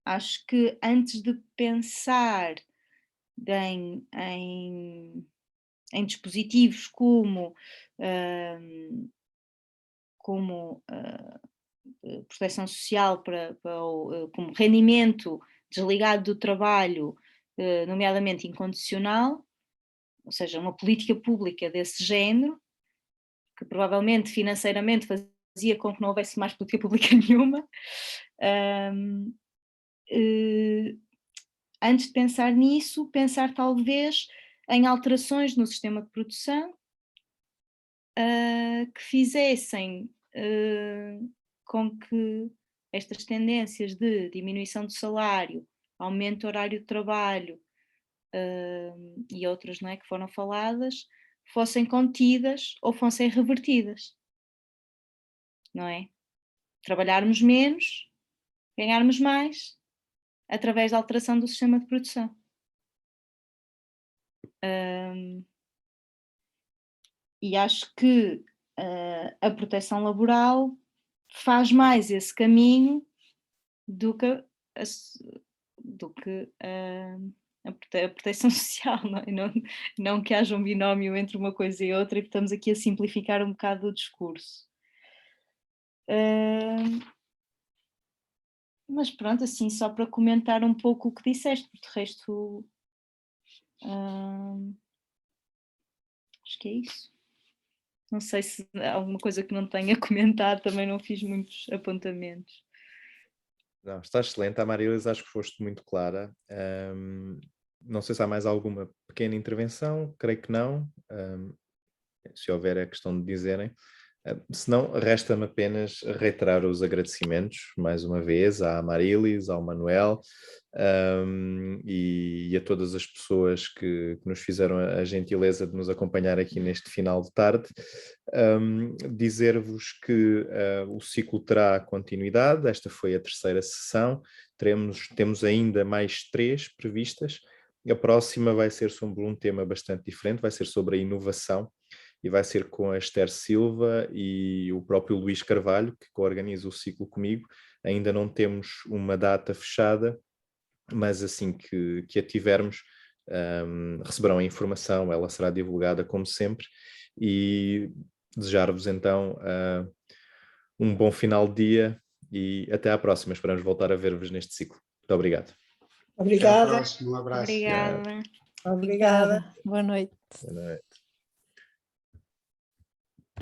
S2: acho que antes de pensar em dispositivos como proteção social como rendimento desligado do trabalho, nomeadamente incondicional, ou seja, uma política pública desse género, que provavelmente financeiramente fazia com que não houvesse mais política pública nenhuma. Antes de pensar nisso, pensar talvez em alterações no sistema de produção que fizessem com que estas tendências de diminuição do salário, aumento do horário de trabalho e outras, não é, que foram faladas, fossem contidas ou fossem revertidas, não é? Trabalharmos menos, ganharmos mais, através da alteração do sistema de produção. E acho que a proteção laboral faz mais esse caminho do que a proteção social, não é? Não que haja um binómio entre uma coisa e outra, e estamos aqui a simplificar um bocado o discurso. Mas pronto, assim, só para comentar um pouco o que disseste, porque de resto acho que é isso. Não sei se há alguma coisa que não tenha comentado, também não fiz muitos apontamentos.
S1: Não, está excelente, Amaryllis, acho que foste muito clara. Não sei se há mais alguma pequena intervenção, creio que não. Se houver é questão de dizerem. Se não, resta-me apenas reiterar os agradecimentos, mais uma vez, à Amaryllis, ao Manuel e a todas as pessoas que nos fizeram a gentileza de nos acompanhar aqui neste final de tarde. Dizer-vos que o ciclo terá continuidade, esta foi a terceira sessão, temos ainda mais 3 previstas, A próxima vai ser sobre um tema bastante diferente, vai ser sobre a inovação, e vai ser com a Esther Silva e o próprio Luís Carvalho, que coorganiza o ciclo comigo. Ainda não temos uma data fechada, mas assim que a tivermos, receberão a informação, ela será divulgada como sempre, e desejar-vos então um bom final de dia e até à próxima. Esperamos voltar a ver-vos neste ciclo. Muito obrigado.
S4: Até à
S5: Obrigada.
S4: próxima, um abraço.
S2: Obrigada.
S5: Obrigada.
S6: Boa noite.
S1: Boa noite.